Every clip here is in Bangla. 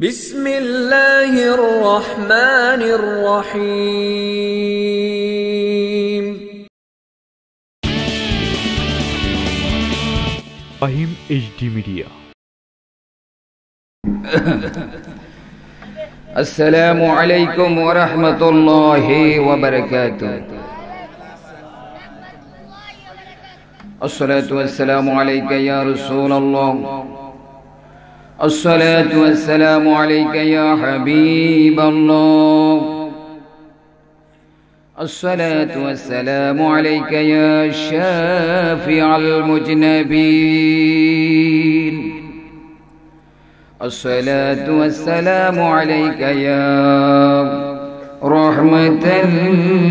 বিসমিল্লাহির রহমানির রহিম। Fahim HD media. আসসালামু আলাইকুম ওয়া রাহমাতুল্লাহি ওয়া বারাকাতুহু। আসসালাতু ওয়াসসালামু আলাইকা ইয়া রাসূলুল্লাহ। আসসালাতু ওয়াসসালামু আলাইকা ইয়া হাবিবাল্লাহ। আসসালাতু ওয়াসসালামু আলাইকা ইয়া শাফিআল মুজনাবিন। الصلاة والسلام عليك يا رحمة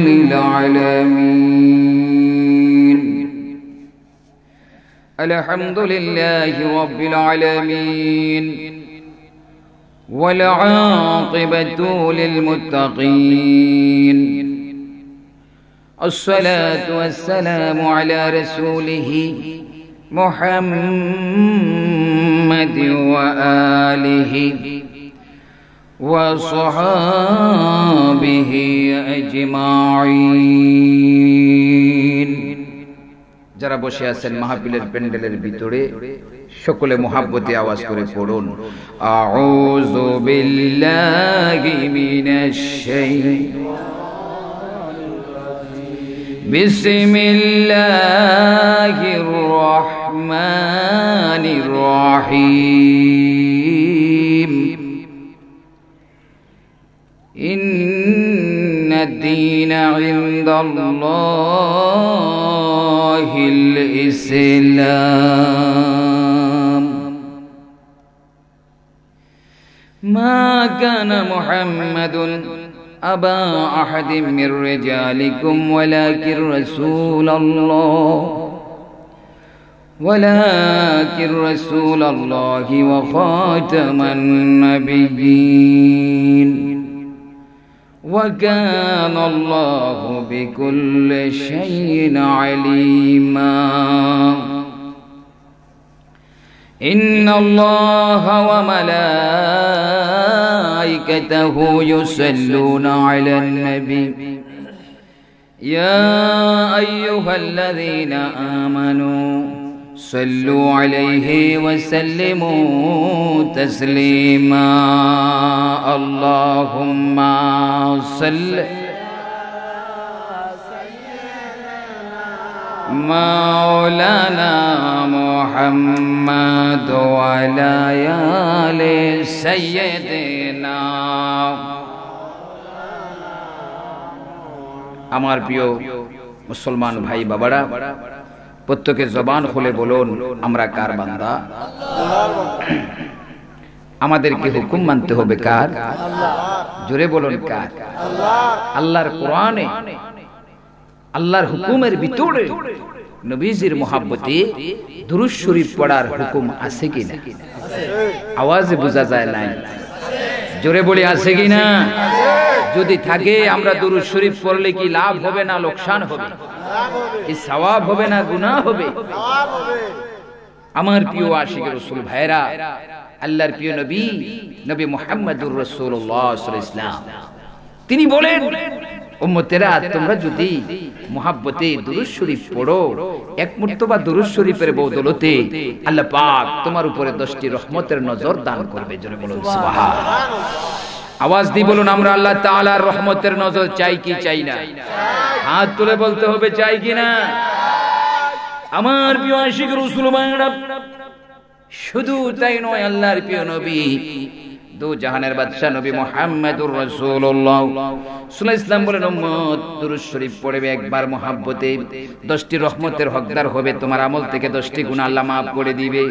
للعالمين. الحمد لله رب العالمين والعاقبة للمتقين. الصلاة والسلام على رسوله محمد وآله وصحابه أجمعين. যারা বসে আছেন মাহফিলের প্যান্ডেলের ভিতরে সকলে মুহাব্বতে আওয়াজ করে পড়ুন, আউযু বিল্লাহি মিনাশ শাইতানির বিসমিল্লাহির রহমানির রহিম। ইন্নাদ দীনা ইনদাল্লাহিল ইসলাম। মা কানা মুহাম্মাদুন আবা আহাদিম মির রিজালিকুম ওয়ালাকিন রাসূলুল্লাহ ولكن رسول الله وخاتم النبيين وكان الله بكل شيء عليما. إن الله وملائكته يصلون على النبي يا أيها الذين آمنوا صلوا عليه وسلموا تسليما. اللهم صل مولانا محمد وعلى آل سيدنا. আমার প্রিয় মুসলমান ভাই বাবারা, প্রত্যেকের জবান খুলে বলুন, আমরা কার বান্দা? আমাদেরকে হুকুম মানতে হবে কার? জোরে বলুন কার? আল্লাহর কোরআনে আল্লাহর হুকুমের ভিতরে নবীজির মুহাব্বতে দুরূদ শরীফ পড়ার হুকুম আছে কিনা? আওয়াজে বোঝা যায় না, জোরে বলি আছে কিনা? যদি থাকে আমরা দুরূদ শরীফ পড়লে কি লাভ হবে না লোকসান হবে? কি সওয়াব হবে না গুনাহ হবে? আমার প্রিয় আশিক রাসূল ভাইরা, আল্লাহর প্রিয় নবী নবী মুহাম্মদুর রাসূলুল্লাহ সাল্লাল্লাহু আলাইহি ওয়াসাল্লাম তিনি বলেন, উম্মতেরা তোমরা যদি মুহাব্বতে দুরূদ শরীফ পড়ো, এক মুর্তবা দুরূদ শরীফের বদৌলতে আল্লাহ পাক তোমার উপরে 10টি রহমতের নজর দান করবে। জোরে বলুন সুবহানাল্লাহ। আওয়াজ দিয়ে বলুন, আমরা আল্লাহ তাআলার রহমতের নজর চাই কি চাই না? হাত তুলে বলতে হবে চাই কি না? আমার প্রিয় আশিক রাসূল ভাইরা, শুধু তাই নয়, আল্লাহর প্রিয় নবী দু জাহানের বাদশা নবী মুহাম্মদুর রাসূলুল্লাহ সাল্লাল্লাহু আলাইহি ওয়াসাল্লাম বলেন, উম্মত দুরূদ শরীফ পড়বে একবার মুহাব্বতে 10টি রহমতের হকদার হবে, তোমার আমল থেকে 10টি গুনাহ আল্লাহ maaf করে দিবে।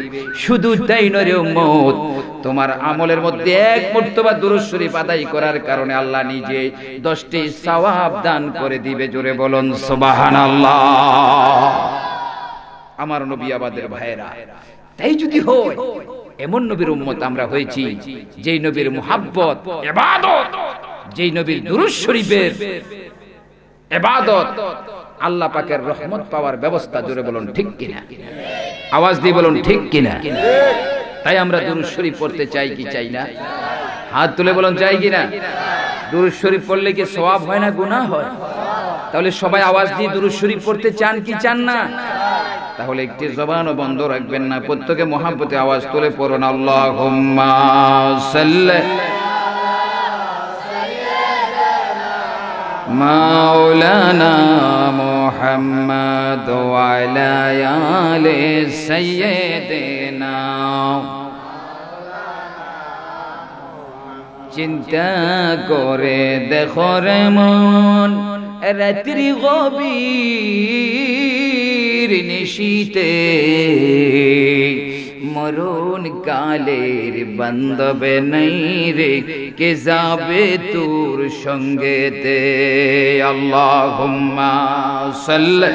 শুধু তাই নয় রে উম্মত, তোমার আমলের মধ্যে এক মুর্তবা দুরূদ শরীফ আদায় করার কারণে আল্লাহ নিজে 10টি সওয়াব দান করে দিবে। জোরে বলুন সুবহানাল্লাহ। আমার নবী আমাদের ভাইরা, তাই যদি হয় এমন নবীর উম্মত আমরা হয়েছি যেই নবীর মুহাব্বত ইবাদত, যেই নবীর দুরূদ শরীফের ইবাদত আল্লাহ পাকের রহমত পাওয়ার ব্যবস্থা। জোরে বলুন ঠিক কিনা? আওয়াজ দিয়ে বলুন ঠিক কিনা? তাই আমরা দুরূদ শরীফ পড়তে চাই কি চাই না? হাত তুলে বলুন চাই কিনা? দুরূদ শরীফ পড়লে কি সওয়াব হয় না গুনাহ হয়? তাহলে সবাই আওয়াজ দিয়ে দুরূদ শরীফ পড়তে চান কি চান না? তাহলে একটি জবানও বন্ধ রাখবেন না, প্রত্যেকে মহব্বতে আওয়াজ তুলে পড়ুন আল্লাহুম্মা সাল্লি মাওলানা মুহাম্মদ ওয়া আলা আলি সাইয়্যিদিনা। চিন্তা করে দেখো রে মন, রাত্রি গভীর নিশীতে মরণ কালের বান্ধবে নাই রে, কে যাবে তোর সঙ্গেতে। আল্লাহুম্মা সাল্লি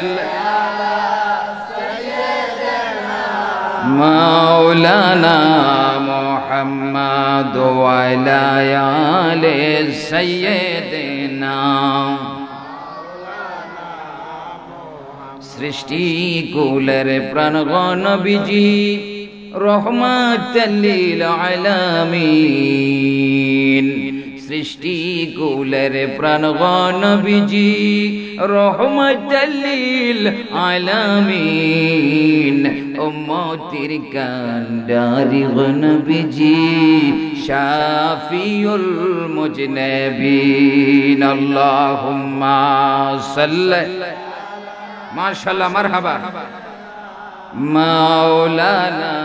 মাওলানা মুহাম্মদ ওয়া আলা আলি সাইয়্যিদিনা। সৃষ্টি কুলের প্রাণগণ নবীজি রহমাতাল লিল আলামিন। সৃষ্টি কুলের প্রাণগণ নবীজি রহমাতাল লিল আলামিন। উম্মতির কান্ডারি নবীজি শাফিউল মুজনাবিন। আল্লাহুম্মা সাল্লি মাশাআল্লাহ মারহাবা মাওলানা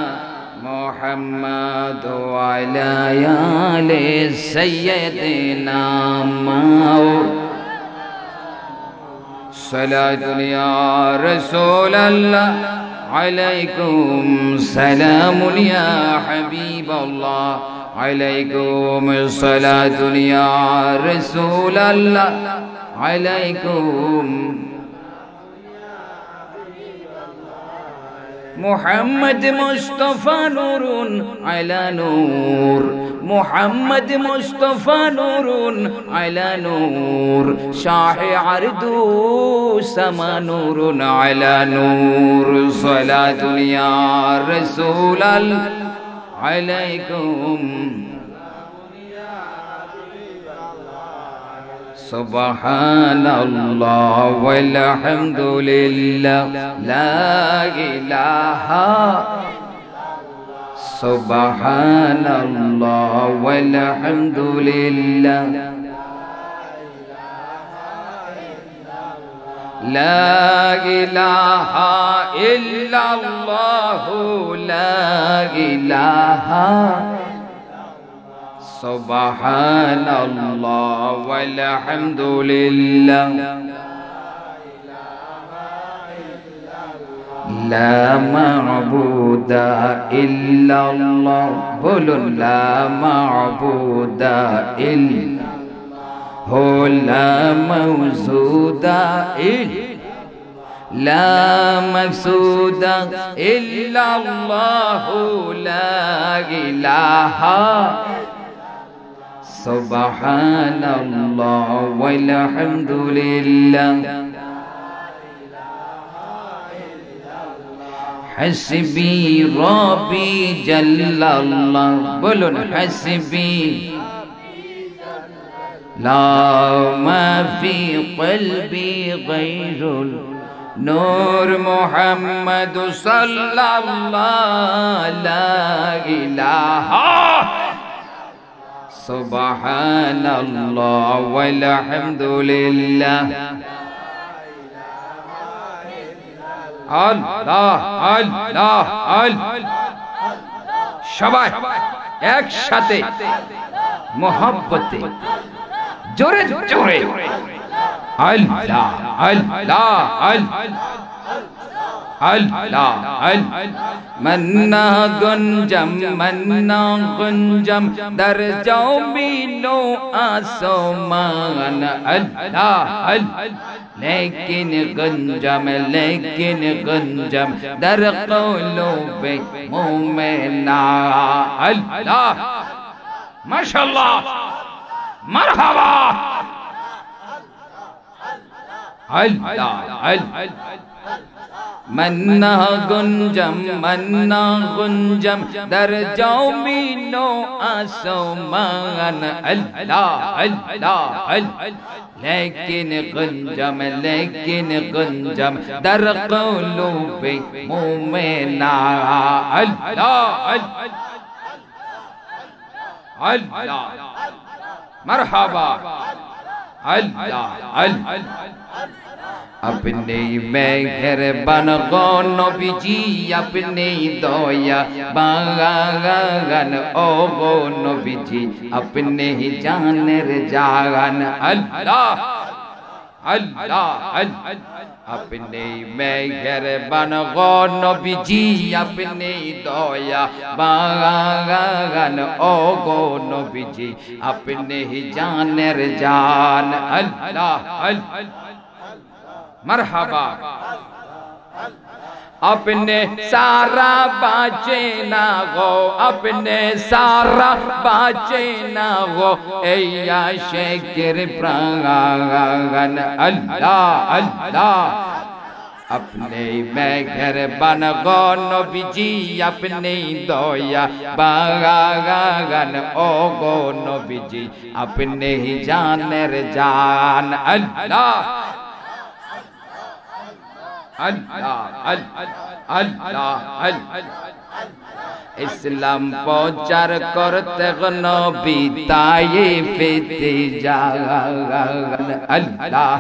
মুহাম্মদ ওয়া আলা আলি সাইয়্যিদিনা। সালাতুন ইয়া রাসূলাল্লাহ আলাইকুম সালামুন ইয়া হাবিবাল্লাহ আলাইকুম সালাতুন ইয়া রাসূলাল্লাহ আলাইকুম। মুহাম্মদ মুস্তাফা নূরুন আলা নূর, মুহাম্মদ মুস্তাফা নূরুন আলা নূর। শাহে আরদু সামা নূরুন আলা নূর। সালাতুন ইয়া রাসূলাল্লাহ আলাইকুম। সুবহানাল্লাহ ওয়াল হামদুলিল্লাহ লা ইলাহা। সুবহানাল্লাহ ওয়াল হামদুলিল্লাহ লা ইলাহা ইল্লাল্লাহ লা ইলাহা। সুবহানাল্লাহ ওয়াল হামদুলিল্লাহ লা মা'বুদা ইল্লাল্লাহ। বলুন লা মা'বুদা ইল্লাল্লাহ লা মাওজুদা লা মাকসুদা ইল্লাল্লাহ লা ইলাহা। সুবহানাল্লাহ ওয়াল হামদুলিল্লাহ হাসবি রব্বি জাল্লাল্লাহ। বলুন হাসবি লা মা ফি কলবি গায়রুল নূর মুহাম্মদ সাল্লাল্লাহু লা ইলাহা। সুবহানাল্লাহ ওয়াল হামদুলিল্লাহ আল্লাহ আল্লাহ আল্লাহ। সবাই একসাথে মোহাব্বতে জোরে জোরে আল্লাহ আল্লাহ আল্লাহ আল্লাহ। মন্না গুঞ্জম দর যাও বিলো আসমান। আল্লাহ আল্লাহ लेकिन गंजम दर क़ुलूबे मुमिना। अल्लाह माशाअल्लाह मरहबा আল্লাহ আল্লাহ मन्ना गुंजम दर जाओ मीनो आसमान अल्लाह अल्लाह अल्लाह लेकिन गुंजम दर क़ुलूबे मोमिना अल्लाह अल्लाह मरहबा अल्लाह अल्लाह अपने मेहरबान गो नबीजी अपने दया बागान ओ गो नबीजी अपने ही जानेर जान अल्लाह अल्लाह अपने मेहरबान गो नबीजी अपने दया बागान ओ गो नबीजी अपने ही जानेर जान अल्लाह अल्लाह मरहबा अपने सारा बाचे ना गो अपने सारा बाचे ना गो ऐया शेखर प्राण अल्लाह अल्लाह अपने मेहरबान गो नबीजी अपने दया बागान ओ गो नबीजी अपने ही जानेर जान अल्लाह अल्लाह अल्लाह अल्लाह इस्लाम प्रचार करते नबी ताइफेते जान अल्लाह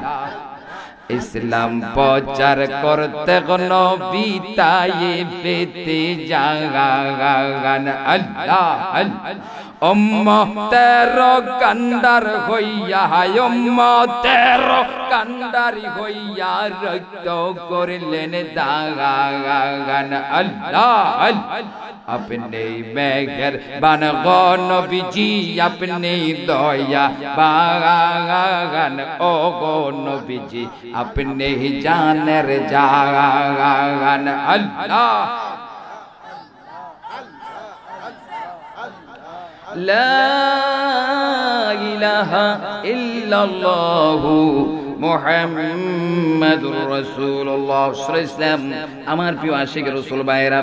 इस्लाम प्रचार करते नबी ताइफेते जान अल्लाह अल्लाह उम्मतेरो कंडार होइया उम्मतेरो कंडारी होइया रक्त करलेन दागान अल्लाह अपने मेहरबान गो नबीजी अपने दया बागान ओ गो नबीजी अपने ही जानेर जान अल्लाह ला इलाहा इल्लल्लाहु मुहम्मदुर रासूलुल्लाह साल्लाल्लाहु अलैहि वसल्लम আমার প্রিয় আশিক রাসূল ভাইরা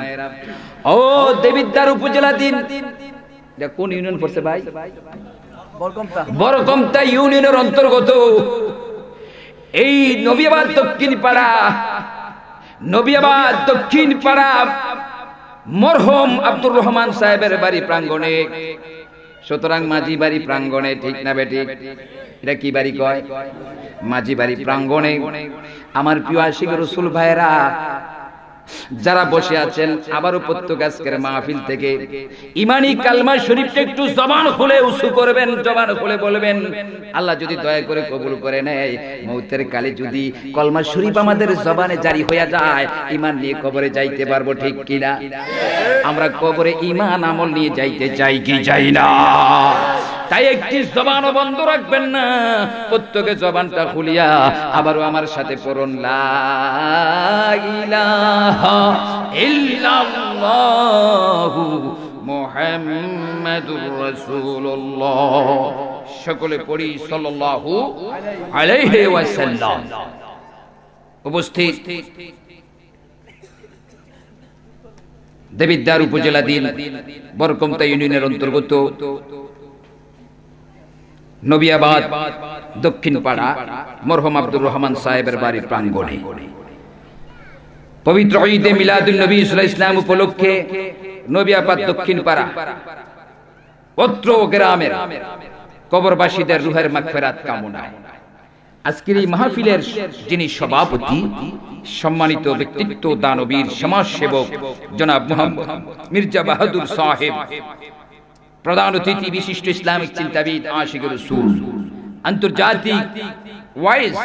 ও দেবিদ্বার উপজেলা দিন এটা কোন ইউনিয়ন পড়ছে ভাই বরকমতা ইউনিয়নের অন্তর্গত এই নবিয়াবাদ দক্ষিণ পাড়া মরহুম আব্দুর রহমান সাহেবের বাড়ি প্রাঙ্গণে সুতরাং মাঝি বাড়ি প্রাঙ্গণে ঠিক না বেঠিক এটা কি বাড়ি কয় মাঝি বাড়ি প্রাঙ্গণে আমার প্রিয় আশিক রাসূল ভাইরা যারা বসে আছেন আবারও প্রত্যেক আজকের মাহফিল থেকে ঈমানি কালমা শরীফটা একটু জবান খুলে উঁচু করবেন জবান খুলে বলবেন আল্লাহ যদি দয়া করে কবুল করে নেয় মউতের কালে যদি কলমা শরীফ আমাদের জবানে জারি হয়ে যায় ঈমান নিয়ে কবরে যাইতে পারবো ঠিক কি না আমরা কবরে ঈমান আমল নিয়ে যাইতে চাই কি চাই না তাই একটি জবানও বন্ধ রাখবেন না প্রত্যেকে জবানটা খুলিয়া আবারও আমার সাথে পড়ুন লা ইলাহা ইল্লাল্লাহু মুহাম্মাদুর রাসূলুল্লাহ সকলে পড়ি সাল্লাল্লাহু আলাইহি ওয়াসাল্লাম উপস্থিত দেবিদ্বার উপজেলাধীন বরকমতা ইউনিয়নের অন্তর্গত নবিয়াবাদ দক্ষিণ পাড়া মরহুম আব্দুর রহমান সাহেবের বাড়ি প্রাঙ্গণে পবিত্র ঈদে মিলাদুন নবী সাল্লাল্লাহু আলাইহি ওয়াসাল্লাম উপলক্ষে নবিয়াবাদ দক্ষিণ পাড়া অত্র গ্রামের কবরবাসীদের রুহের মাগফিরাত কামনায় আজকের এই মাহফিলের যিনি সভাপতি সম্মানিত ব্যক্তিত্ব দানবীর সমাজসেবক জনাব মোহাম্মদ মির্জা বাহাদুর সাহেব প্রধান অতিথি বিশিষ্ট ইসলামিক চিন্তাবিদ আশিক রাসূল আন্তর্জাতিক ওয়াইজ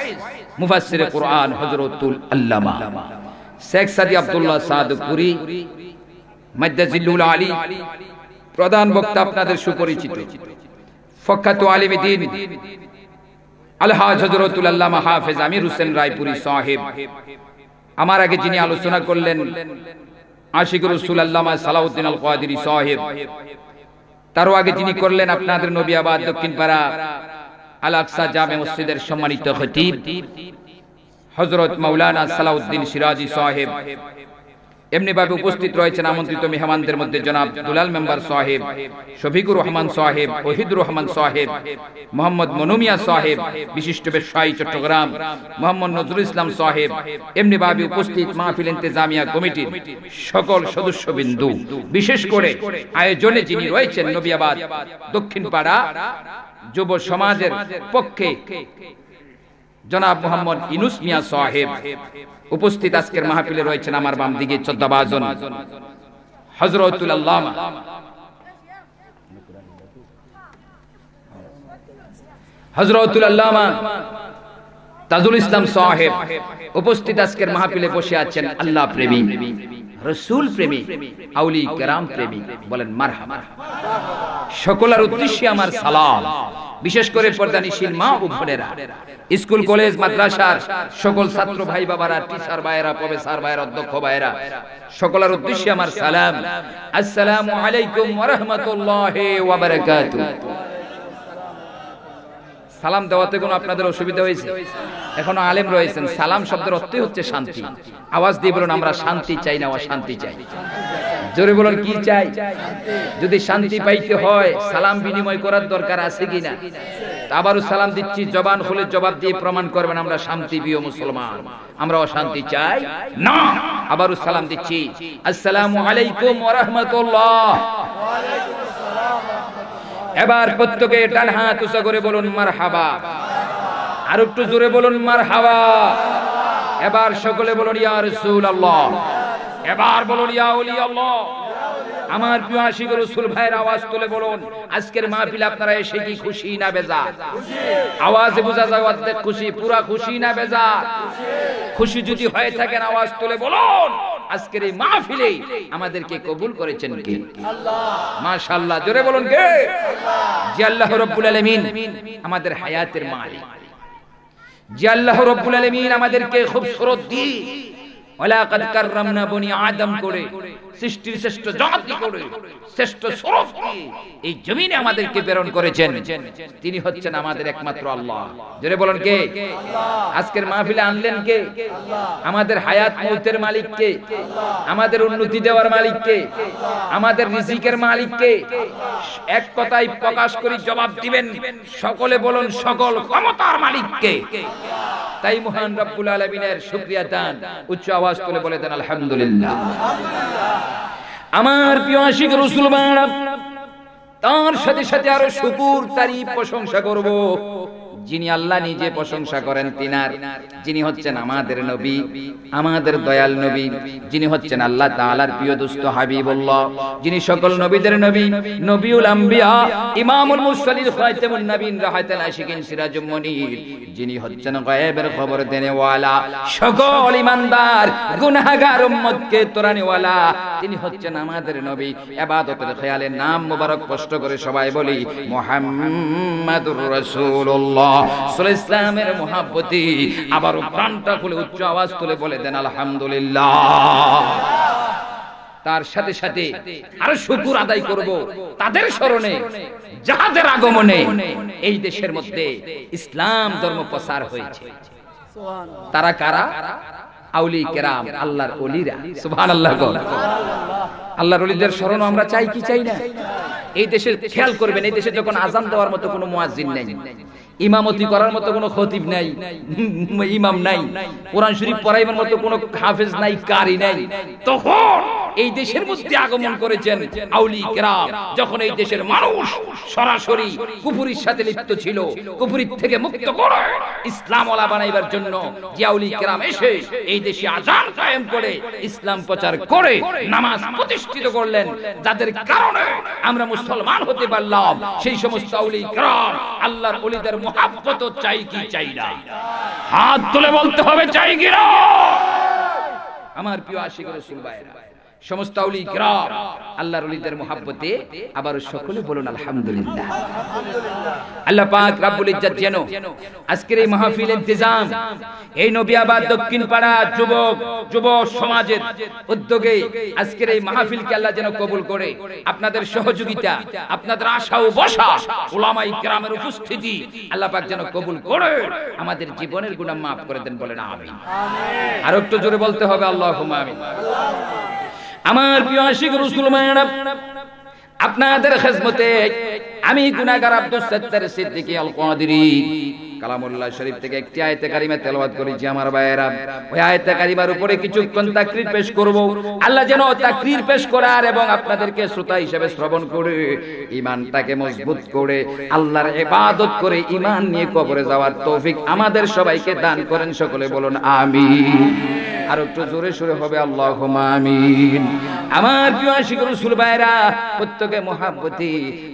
মুফাসসির কুরআন হযরতুল আল্লামা শেখ সাদি আব্দুল্লাহ সাদপুরি মাদ্দাজিল্লুল আলী প্রধান বক্তা আপনাদের সুপরিচিত ফকাত আলিমে দ্বীন আলহাজ হযরতুল আল্লামা হাফেজ আমির হোসেন রায়পুরি সাহেব আমার আগে যিনি আলোচনা করলেন আশিক রাসূল আল্লামা সালাউদ্দিন আল কাদেরী সাহেব তারও আগে যিনি করলেন আপনাদের নবিয়াবাদ দক্ষিণ পাড়া আল আকসা জামে মসজিদের সম্মানিত খতিব হযরত মাওলানা সালাউদ্দিন সিরাজি সাহেব, এমনি ভাবে উপস্থিত রয়েছেন আমন্ত্রিত মেহমানদের মধ্যে জনাব দুলাল মেম্বার সাহেব, শফিকুর রহমান সাহেব, ওহিদুর রহমান সাহেব, মোহাম্মদ মনুমিয়া সাহেব, বিশিষ্ট ব্যবসায়ী চট্টগ্রাম, মোহাম্মদ নজরুল ইসলাম সাহেব, এমনি ভাবে উপস্থিত মাহফিল ইন্তেজামিয়া কমিটির সকল সদস্যবৃন্দু, বিশেষ করে আয়োজনে যিনি রয়েছেন নবিয়াবাদ দক্ষিণ পাড়া যুব সমাজের পক্ষে জনাব মোহাম্মদ ইনুস মিয়া সাহেব, উপস্থিত আজকের মাহফিলে রয়েছেন আমার বাম দিকে চোদ্দাবাজন হযরতুল আল্লামা তাজুল ইসলাম সাহেব, উপস্থিত আজকের মাহফিলে বসে আছেন আল্লাহ প্রেমী, রাসূল প্রেমী, আউলি কেরাম প্রেমী, বলেন মারহাবা। সকলের উদ্দেশ্যে আমার সালাম, বিশেষ করে পর্দানিশীল মা ও বোনেরা, স্কুল কলেজ মাদ্রাসার সকল ছাত্র ভাই বাবারা, টিচার ভাইরা, প্রফেসর ভাইরা, অধ্যক্ষ ভাইরা, সকলের উদ্দেশ্যে আমার সালাম। আসসালামু আলাইকুম ওয়া রাহমাতুল্লাহি ওয়া বারাকাতুহু। সালাম দেওয়াতে কোনো আপনাদের অসুবিধা হয়েছে? এখনো আলেম রয়েছেন। সালাম শব্দের অর্থই হচ্ছে শান্তি। আওয়াজ দিয়ে বলুন আমরা শান্তি চাই না অশান্তি চাই। জোরে বলুন কি চাই? যদি শান্তি পাইতে হয় সালাম বিনিময় করার দরকার আছে কিনা? আবারও সালাম দিচ্ছি, জবান খুলে জবাব দিয়ে প্রমাণ করবেন আমরা শান্তি প্রিয় মুসলমান, আমরা অশান্তি চাই না। আবারও সালাম দিচ্ছি, আসসালামু আলাইকুম ওয়া রাহমাতুল্লাহ। এবার প্রত্যেকে ডান হাত উঁচু করে বলুন মারহাবা। আর একটু জোরে বলুন মারহাবা। এবার সকলে বলুন ইয়া রাসূলুল্লাহ। এবার বলুন ইয়া ওলি আল্লাহ। আমার প্রিয় আশিক রাসূল ভাইয়ের আওয়াজ তুলে বলুন আজকের মাহফিলে আপনারা এসে কি খুশি না বেজার? আওয়াজে বোঝা যায় অর্ধেক খুশি, পুরা খুশি না বেজার? খুশি যদি হয়ে থাকেন আওয়াজ তুলে বলুন আজকের এই মাহফিলে আমাদেরকে কবুল করেছেন কে? আল্লাহ। মাশাআল্লাহ, জোরে বলুন কে? আল্লাহ। যে আল্লাহ রাব্বুল আলামিন আমাদের হায়াতের মালিক, যে আল্লাহ রাব্বুল আলামিন আমাদেরকে খুবসুরত দিয়ে ওয়ালাকাদ কাররামনা বনি আদম করে সৃষ্টির শ্রেষ্ঠ জাতি করে শ্রেষ্ঠ শরফ দিয়ে এই জমিনে আমাদেরকে প্রেরণ করেছেন, তিনি হচ্ছেন আমাদের একমাত্র আল্লাহ। জোরে বলেন কে? আল্লাহ। আজকের মাহফিলে আনলেন কে? আল্লাহ। আমাদের হায়াত মউতের মালিক কে? আল্লাহ। আমাদের উন্নতি দেওয়ার মালিক কে? আল্লাহ। আমাদের রিজিকের মালিক কে? আল্লাহ। এক কথায় প্রকাশ করে জবাব দিবেন, সকলে বলুন সকল ক্ষমতার মালিক কে? তাই মহান রব্বুল আলামিনের শুকরিয়া দান, উচ্চ আওয়াজ তুলে বলে দেন আলহামদুলিল্লাহ। আমার প্রিয় আশিক রাসূল বান্দা, তার সাথে সাথে আরো শুকর তারিফ প্রশংসা করব যিনি আল্লাহ নিজে প্রশংসা করেন তিনার, যিনি হচ্ছেন আমাদের নবী, আমাদের দয়াল নবী, যিনি হচ্ছেন আল্লাহ তাআলার প্রিয় দোস্ত হাবিবুল্লাহ, যিনি সকল নবীদের নবী, নবিউল আম্বিয়া, ইমামুল মুরসালিন, খাতামুন নবীন, রাহাতুল আশিকিন, সিরাজুম মুনীর, যিনি হচ্ছেন গায়েবের খবর দেনে ওয়ালা, সকল ঈমানদার গুনাহগার উম্মতকে তোরানে ওয়ালা, তিনি হচ্ছেন আমাদের নবী। ইবাদতের খেয়ালে নাম মোবারক স্পষ্ট করে সবাই বলি মুহাম্মাদুর রাসূলুল্লাহ সাল্লাল্লাহু আলাইহি ওয়াসাল্লামের মহব্বতে আবারো প্রাণটা খুলে উচ্চ আওয়াজ তুলে বলে দেন আলহামদুলিল্লাহ। তার সাথে সাথে আরো শুকর আদায় করব তাদের স্মরণে যাদের আগমনে এই দেশের মধ্যে ইসলাম ধর্ম প্রচার হয়েছে। তারা কারা? আউলি কেরাম, আল্লাহর ওলিরা। সুবহানাল্লাহ। আল্লাহর ওলিদের স্মরণ আমরা চাই কি চাই না? এই দেশে খেয়াল করবেন, এই দেশে যখন আযান দেওয়ার মতো কোনো মুয়াজ্জিন নাই, ইমামতি করার মতো কোনো খতিব নাই, ইমাম নাই, কোরআন শরীফ পড়াইবার মতো কোনো হাফেজ নাই, কারি নাই, তখন এই দেশের মধ্যে আগমন করেছেন আউলি কেরাম। যখন এই দেশের মানুষ সরাসরি কুফরির সাথে লিপ্ত ছিল, কুফরির থেকে মুক্ত করে ইসলাম ওয়ালা বানাইবার জন্য যে আউলি কেরাম এসে এই দেশে আযান কায়েম করে ইসলাম প্রচার করে নামাজ প্রতিষ্ঠিত করলেন, যাদের কারণে আমরা মুসলমান হতে পারলাম, সেই সমস্ত আউলি কেরাম আল্লাহর ওলিদের মুহাব্বত চাই কি চাই না? হাত তুলে বলতে হবে চাই কি না? আমার প্রিয় আশিক রাসূল ভাইরা, সমস্ত আউলি কিরাম আল্লাহর ওলিদের মুহাব্বতে আবার সকলে বলুন আলহামদুলিল্লাহ। আল্লাহ পাক রব্বুল ইজ্জত যেন আজকের এই মাহফিল ইন্তেজাম এই নবিয়াবাদ দক্ষিণ পাড়া যুব সমাজের উদ্যোগে আজকের এই মাহফিলকে আল্লাহ যেন কবুল করে, আপনাদের সহযোগিতা, আপনাদের আশা ও বসা, উলামায়ে কিরামের উপস্থিতি আল্লাহ পাক যেন কবুল করে আমাদের জীবনের গুনাহ মাফ করে দেন, বলেন আমিন। আর একটু জোরে বলতে হবে আল্লাহুম্মা আমিন। আমার প্রিয় আশিক রাসূল মায়েরা, আপনাদের খেদমতে আমি গুনাহগার আব্দুস সাত্তার সিদ্দিকী আল কাদেরী কালামুল্লাহ শরীফ থেকে একটি আয়াতে কারিমা তেলাওয়াত করেছি আমার ভাইয়েরা। ওই আয়াতে কারিমার উপরে কিছুক্ষণ তাকরীর পেশ করব। আল্লাহ যেন তাকরীর পেশ করার এবং আপনাদেরকে শ্রোতা হিসেবে শ্রবণ করে ঈমানটাকে মজবুত করে আল্লাহর ইবাদত করে ঈমান নিয়ে কবরে যাওয়ার তৌফিক আমাদের সবাইকে দান করেন, সকলে বলুন আমিন। আর একটু জোরে সুরে হবে আল্লাহুম্মা আমিন। আমার প্রিয় আশিক রাসূল ভাইরা, প্রত্যেকে মুহাব্বতি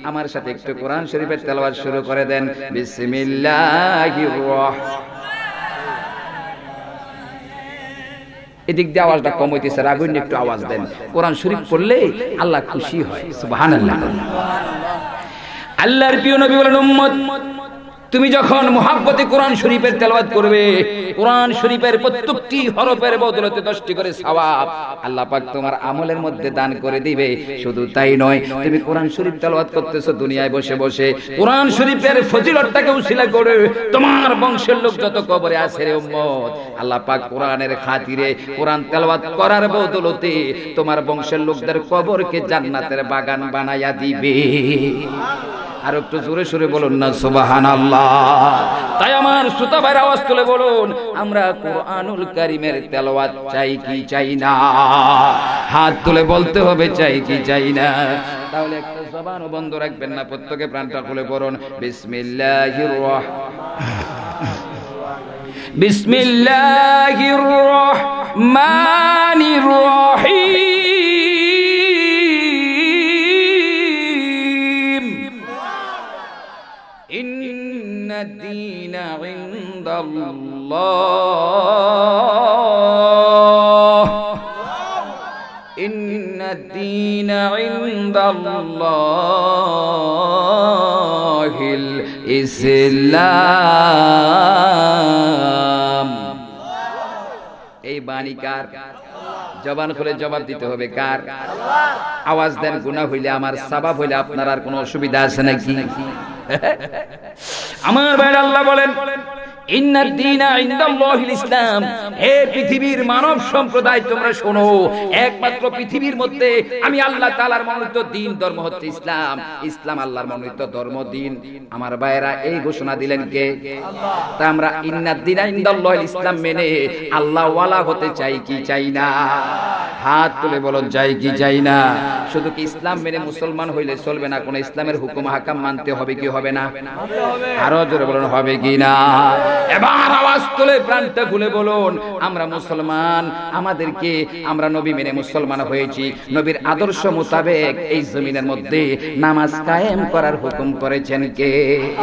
আমার সাথে একটু কোরআন শরীফের তেলাওয়াত শুরু করে দেন। বিসমিল্লাহির রাহমানির এদিক দিয়ে আওয়াজটা কম হইতেছে, রাগুন একটু আওয়াজ দেন। কোরআন শরীফ পড়লে আল্লাহ খুশি হয়, সুবহানাল্লাহ। আল্লাহর প্রিয় নবী বলেন, উম্মত তুমি যখন মুহাব্বতে কোরআন শরীফের তেলাওয়াত করবে, কোরআন শরীফের প্রত্যেকটি হরফের বদলতে 10টি করে সওয়াব আল্লাহ পাক তোমার আমলের মধ্যে দান করে দিবে। শুধু তাই নয়, তুমি কোরআন শরীফ তেলাওয়াত করতেছো দুনিয়ায় বসে বসে, কোরআন শরীফের ফজিলতটাকে উসিলা করে তোমার বংশের লোক যত কবরে আছে রে উম্মত, আল্লাহ পাক কোরআনের খাতিরে কোরআন তেলাওয়াত করার বদলতে তোমার বংশের লোকদের কবরকে জান্নাতের বাগান বানায়া দিবে। আর একটু জোরে সুরে বলুন না সুবহানাল্লাহ। তাই আমার শ্রোতা ভাইরা আওয়াজ তুলে বলুন, আমরা কোরআনুল কারীমের তেলাওয়াত চাই কি চাই না? হাত তুলে বলতে হবে চাই কি চাই না। তাহলে একটা জবানও বন্ধ রাখবেন না, প্রত্যেকে প্রাণটা খুলে পড়ুন বিসমিল্লাহির রহমানির রহিম। الدين عند الله إن الدين عند الله الإسلام। এই বাণী কার? জবান খুলে জবাব দিতে হবে কার? আওয়াজ দেন। গুনাহ হইলে আমার সওয়াব হইলে আপনার আর কোনো অসুবিধা আছে নাকি? আমার ভাই আল্লাহ বলেন, ইন্নাদ দীনা ইনদাল্লাহিল ইসলাম। হে পৃথিবীর মানব সম্প্রদায় তোমরা শোনো, একমাত্র পৃথিবীর মধ্যে আমি আল্লাহ তাআলার মনোনীত দ্বীন ধর্ম হচ্ছে ইসলাম। ইসলাম আল্লাহর মনোনীত ধর্ম দ্বীন। আমার ভাইয়েরা, এই ঘোষণা দিলেন কে? আল্লাহ। তা আমরা ইন্নাদ দীনা ইনদাল্লাহিল ইসলাম মেনে আল্লাহ ওয়ালা হতে চাই কি চাই না? হাত তুলে বলুন চাই কি চাই না? শুধু কি ইসলাম মেনে মুসলমান হইলে চলবে না, কোন ইসলামের হুকুম হাকাম মানতে হবে কি হবে না? আরো জোরে বলুন হবে কি না? এবার আওয়াজ তুলে প্রাণটা খুলে বলুন, আমরা মুসলমান, আমাদেরকে আমরা নবী মেনে মুসলমান হয়েছি। নবীর আদর্শ মোতাবেক এই জমিনের মধ্যে নামাজ কায়েম করার হুকুম করেছেন কে?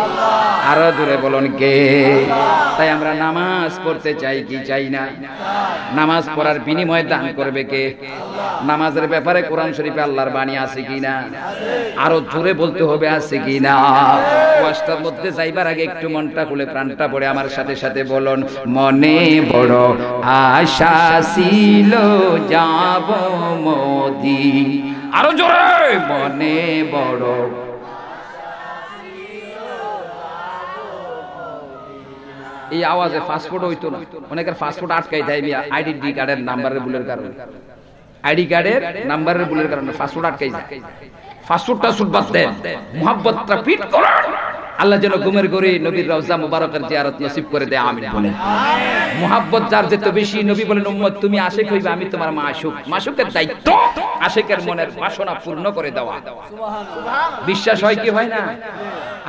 আল্লাহ। আরো জোরে বলুন কে? তাই আমরা নামাজ পড়তে চাই কি চাই না? নামাজ পড়ার বিনিময়ে দান করবে কে? আল্লাহ। নামাজের ব্যাপারে কোরআন শরীফে আল্লাহর বাণী আছে কিনা? আরো জোরে বলতে হবে আছে কিনা? ওয়াজটার মধ্যে যাইবার আগে একটু মনটা খুলে প্রাণটা পড়ে আমার সাথে সাথে বলুন, মনে বড় আশা ছিল যাব মোদি। আরো জোরে, মনে বড় এই আওয়াজে পাসপোর্ট হইতো না, অনেকের পাসপোর্ট আটকাই দেয় আইডি কার্ডের নাম্বারের ভুলের কারণে। আইডি কার্ডের নাম্বারের ভুলের কারণে পাসপোর্ট আটকাই যায়। পাসপোর্টটা সুবাদ দেন, মুহাব্বতটা ফিট করেন। আল্লাহ যেন ঘুমের ঘরে নবীর রওজা মুবারকের জিয়ারত নসিব করে দেয়, আমিন বলেন। মুহাব্বত যার যত বেশি, নবী বলেন উম্মত তুমি আশিক হইবে, আমি তোমার মাশুক। মাশুকের দায়িত্ব আশিকের মনের বাসনা পূর্ণ করে দেওয়া। সুবহানাল্লাহ। বিশ্বাস হয় কি হয় না?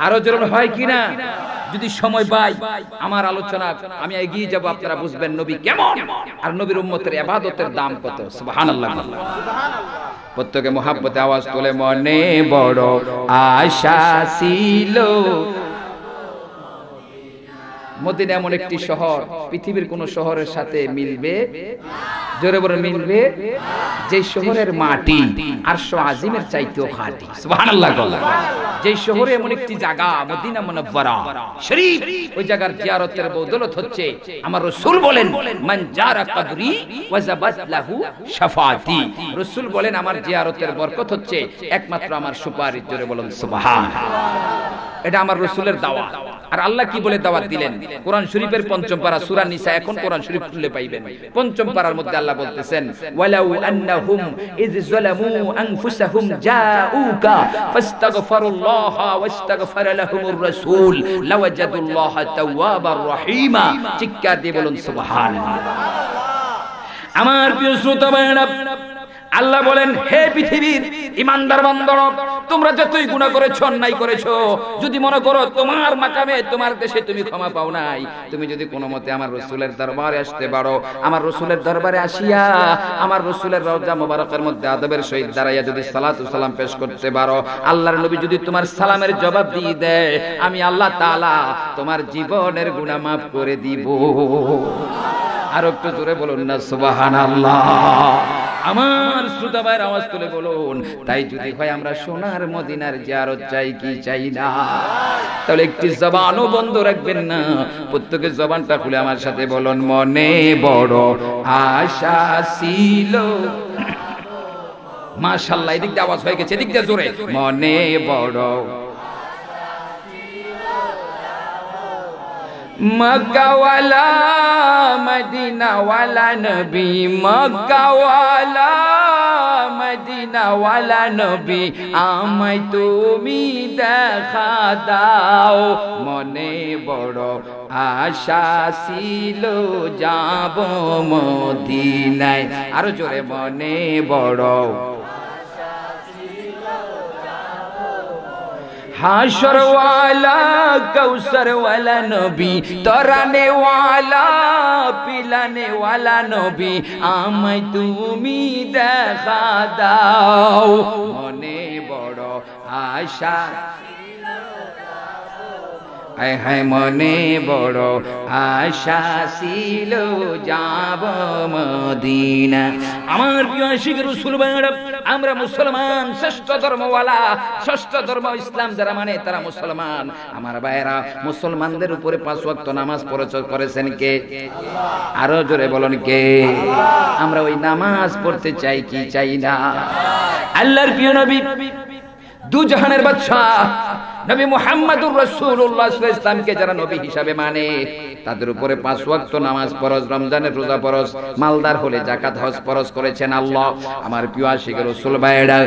আরো জোরে হয় কি না? যদি সময় পাই আমার আলোচনা আমি এগিয়ে যাব, আপনারা বুঝবেন নবী কেমন আর নবীর উম্মতের ইবাদতের দাম কত। সুবহানাল্লাহ। প্রত্যেকে মুহাব্বতে আওয়াজ তোলে, মনে বড় আশা ছিল মদিনা এমন একটি শহর পৃথিবীর কোন শহরের সাথে মিলবে, জোরে বলে মিলবে, যে শহরের মাটি আরশ আজিমের চাইতেও খাঁটি। সুবহানাল্লাহ। যে শহরে এমন একটি জায়গা মদিনা মুনাওয়ারা শরীফ, ওই জায়গার জিয়ারতের বদৌলত হচ্ছে আমার রাসূল বলেন মান জারা কবরি ওয়াজাবাত লাহু শাফাআতি। রাসূল বলেন আমার জিয়ারতের বরকত হচ্ছে একমাত্র আমার সুপারিশ। জোরে বলুন সুবহানাল্লাহ। এটা আমার রাসূলের দাওয়াত। আর আল্লাহ কি বলে দাওয়াত দিলেন? কোরআন শরীফের ৫ম পারা সূরা নিসা, এখন কোরআন শরীফ খুললে পাইবেন। ৫ম পারার মধ্যে আল্লাহ বলতেছেন ওয়ালাউ আন্নাহুম ইয যালামু আনফুসাহুম জাউকা ফাস্তাগফিরুল্লাহ ওয়াস্তাগফারা লাহুমুর রাসূল লাওয়াজাদুল্লাহা তাওয়াবার রহিমা। চিৎকার দিয়ে বলুন সুবহানাল্লাহ। আমার প্রিয় শ্রোতা ভাইরা, আল্লাহ বলেন হে পৃথিবীর ইমানদার বান্দারা, তোমরা যতই গুনাহ করেছো, অন্যায় করেছো, যদি মনে করো তোমার মাকামে তোমার দেশে তুমি ক্ষমা পাও নাই, তুমি যদি কোনো মতে আমার রাসূলের দরবারে আসতে পারো, আমার রাসূলের দরবারে আসিয়া আমার রাসূলের রওজা মোবারকের মধ্যে আদবের সহিত দাঁড়াইয়া যদি সালাতু সালাম পেশ করতে পারো, আল্লাহর নবী যদি তোমার সালামের জবাব দিয়ে দেয়, আমি আল্লাহ তাআলা তোমার জীবনের গুনাহ মাফ করে দিব। আর একটু জোরে বলুন না সুবহানাল্লাহ। আমার শ্রোতা ভাইয়ের আওয়াজ তুলে বলুন, তাই যদি হয় আমরা সোনার মদিনার জিয়ারত চাই কি চাই না, তাহলে একটি জবানও বন্ধ রাখবেন না, প্রত্যেকের জবানটা খুলে আমার সাথে বলুন মনে বড় আশা ছিল। মাশাআল্লাহ, এদিক দিয়ে আওয়াজ হয়ে গেছে, এদিক দিয়ে জোরে, মনে বড় মক্কা ওয়ালা মদিনা ওয়ালা নবী, মক্কা ওয়ালা মদিনা ওয়ালা নবী, আমায় তুমি দেখা দাও। মনে বড় আশা ছিল যাব মদিনায়। আরো জোরে, মনে বড় হাশর ওয়ালা কৌসর ওয়ালা নবী, তরানে ওয়ালা পিলানে ওয়ালা নবী, আমায় তুমি দেখা দাও। মনে বড় আশা, হায় হায় মনে বড় আশা ছিল যাব মদিনা। আমার প্রিয় আশিক রাসূল ভাইরা, আমরা মুসলমান, শ্রেষ্ঠ ধর্মওয়ালা, ষষ্ঠ ধর্ম ইসলাম যারা মানে তারা মুসলমান। আমার ভাইরা, মুসলমানদের উপরে ৫ ওয়াক্ত নামাজ ফরজ করেছেন কে? আরো জোরে বলুন কে? আমরা ওই নামাজ পড়তে চাই কি চাই না? আল্লাহর প্রিয় নবী, দু জাহানের বাদশা নবী মুহাম্মদুর রাসূলুল্লাহ সাল্লাল্লাহু আলাইহি ওয়াসাল্লামকে যারা নবী হিসাবে মানে, তাদের উপরে ৫ ওয়াক্ত নামাজ ফরজ, রমজানের রোজা ফরজ, মালদার হলে যাকাত হজ ফরজ করেছেন আল্লাহ। আমার প্রিয় আশিক রাসূল ভাইরা,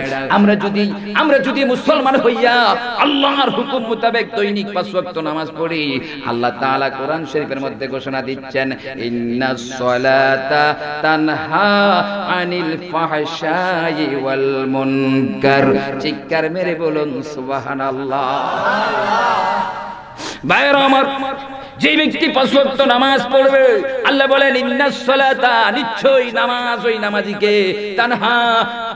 আমরা যদি মুসলমান হইয়া আল্লাহর হুকুম মোতাবেক দৈনিক ৫ ওয়াক্ত নামাজ পড়ি, আল্লাহ তাআলা কোরআন শরীফের মধ্যে ঘোষণা দিচ্ছেন ইন্নাস সালাতা তানহা আনিল ফাহশাই ওয়াল মুনকার। চিৎকার মেরে বলুন সুবহানাল্লাহ। ভাইরা আমার, যে ব্যক্তি ৫ ওয়াক্ত নামাজ পড়বে, আল্লাহ বলেন ইন্নাস সালাতা, নিশ্চয়ই নামাজ ওই নামাজিকে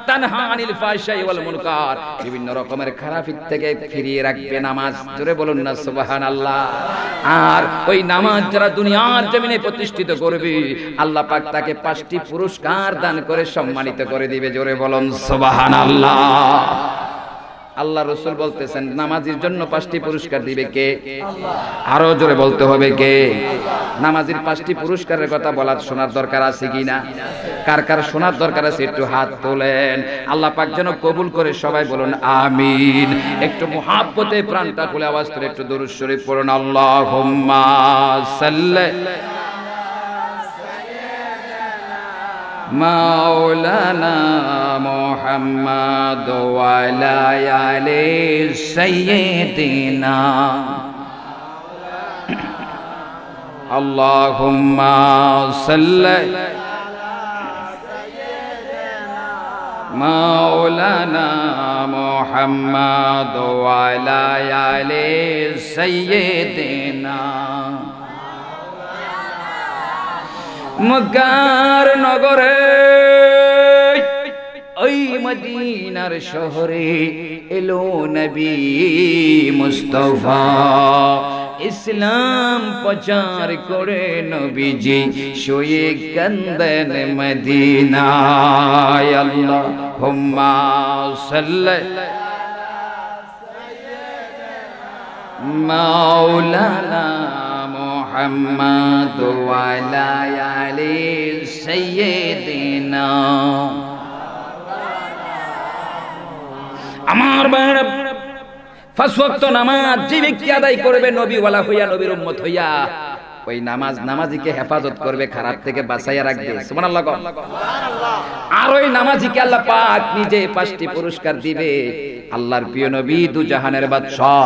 তানহা আনিল ফাহশাই ওয়াল মুনকার, বিভিন্ন রকমের খারাপি থেকে ফিরিয়ে রাখবে নামাজ। জোরে বলুন না সুবহানাল্লাহ। আর ওই নামাজ যারা দুনিয়ার জমিনে প্রতিষ্ঠিত করবে, আল্লাহ পাক তাকে ৫টি পুরস্কার দান করে সম্মানিত করে দিবে। জোরে বলুন সুবহানাল্লাহ। আল্লাহ রাসূল বলতেছেন নামাজীর জন্য ৫টি পুরস্কার দিবে কে? আরো জোরে বলতে হবে কে? নামাজীর ৫টি পুরস্কারের কথা বলার শোনার দরকার আছে কিনা? কার কার শোনার দরকার আছে একটু হাত তোলেন। আল্লাহ পাক যেন কবুল করে, সবাই বলুন আমিন। একটু মুহাব্বতে প্রাণটা খুলে আওয়াজ করে একটু দরুদ শরীফ পড়ুন। আল্লাহুম্মা সাল্লি মাওলানা মুহাম্মদ ওয়া আলা আলি সাইয়্যিদিনা। আল্লাহুম্মা সাল্লি মাওলানা মুহাম্মদ ওয়া আলা আলি সাইয়্যিদিনা। মক্কার নগরে, ওই মদিনার শহরে এলো নবী মুস্তাফা। ইসলাম প্রচার করে নবীজি শুয়ে কান্দেন মদিনায় আল্লাহুম্মা সাল্লি মাওলানা মুহাম্মদ ওয়া আলা আলি সাইয়্যিদিনা। আমার ভাইরা, পাঁচ ওয়াক্ত নামাজ যে ব্যক্তি আদায় করবে নবীওয়ালা হইয়া, নবীর উম্মত হইয়া, ওই নামাজিকে হেফাজত করবে, খারাপ থেকে বাঁচাইয়া রাখবে। সুবহানাল্লাহ। আর ওই নামাজিকে আল্লাহ পাক নিজে 5টি পুরস্কার দিবে। আল্লাহর প্রিয় নবী, দু জাহানের বাদশা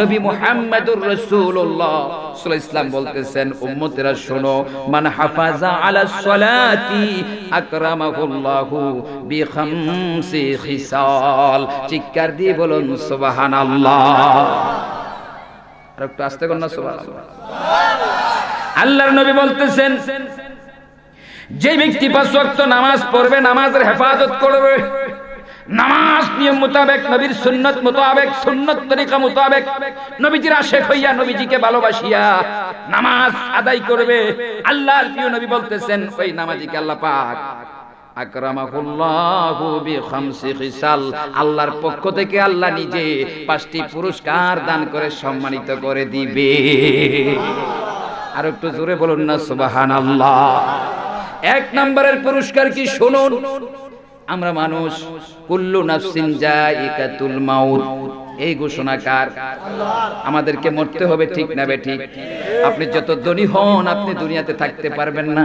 নবী মুহাম্মদুর রাসূলুল্লাহ সাল্লাল্লাহু আলাইহি ওয়াসাল্লাম বলতেছেন, উম্মতেরা শোনো, মান হাফাজা আলাস সালাতি আকরামাহুল্লাহু বিখামসি খিসাল। চিৎকার দিয়ে বলুন সুবহানাল্লাহ। আর একটু আস্তে করুন না, সুবহানাল্লাহ। আল্লাহর নবী বলতেছেন, যে ব্যক্তি 5 ওয়াক্ত নামাজ পড়বে, নামাজের হেফাজত করবে, নামাজ নিয়ম মোতাবেক, নবীর সুন্নত মোতাবেক, সুন্নত তরিকা মোতাবেক, নবীজির আশিক হইয়া, নবীজিকে ভালোবাসিয়া নামাজ আদায় করবে, আল্লাহর প্রিয় নবী বলতেছেন, ওই নামাজিকে আল্লাহ পাক আকরামাহুল্লাহু বিখামসি খিসাল, আল্লাহর পক্ষ থেকে আল্লাহ নিজে 5টি পুরস্কার দান করে সম্মানিত করে দিবে। আর একটু জোরে বলুন না সুবহানাল্লাহ। 1 নম্বরের পুরস্কার কি শুনুন। আমরা মানুষ, কুল্লু নাফসিন যায়িকাতুল মাউত, এই ঘোষণাকার আমাদেরকে মরতে হবে, ঠিক না বেঠিক? আপনি যত ধনী হন, আপনি দুনিয়াতে থাকতে পারবেন না।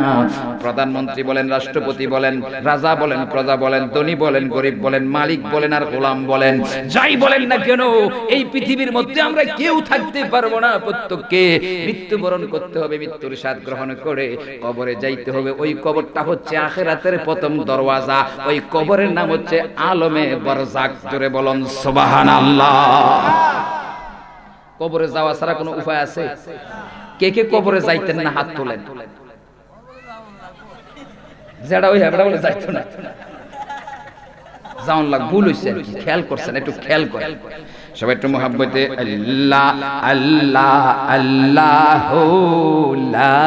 প্রধানমন্ত্রী বলেন, রাষ্ট্রপতি বলেন, রাজা বলেন, প্রজা বলেন, ধনী বলেন, গরিব বলেন, মালিক বলেন আর গোলাম বলেন, যাই বলেন না কেন, এই পৃথিবীর মধ্যে আমরা কেউ থাকতে পারবো না। প্রত্যেককে মৃত্যুবরণ করতে হবে, মৃত্যুর স্বাদ গ্রহণ করে কবরে যাইতে হবে। ওই কবরটা হচ্ছে আখিরাতের প্রথম দরওয়াজা। ওই কবরের নাম হচ্ছে আলমে বারজাক। জোরে বলুন সুবহানাল্লাহ। কবরে যাওয়া ছাড়া কোনো উপায় আছে? কে কে কবরে যাইতেন না, হাত তোলেন। যেটা ওই হেবড়া বলে যাইতো না, যাওন লাগ, ভুল হইছে, খেয়াল করছেন, একটু খেয়াল করেন সবাই, একটু মুহাব্বতে। আল্লাহ আল্লাহ আল্লাহ লা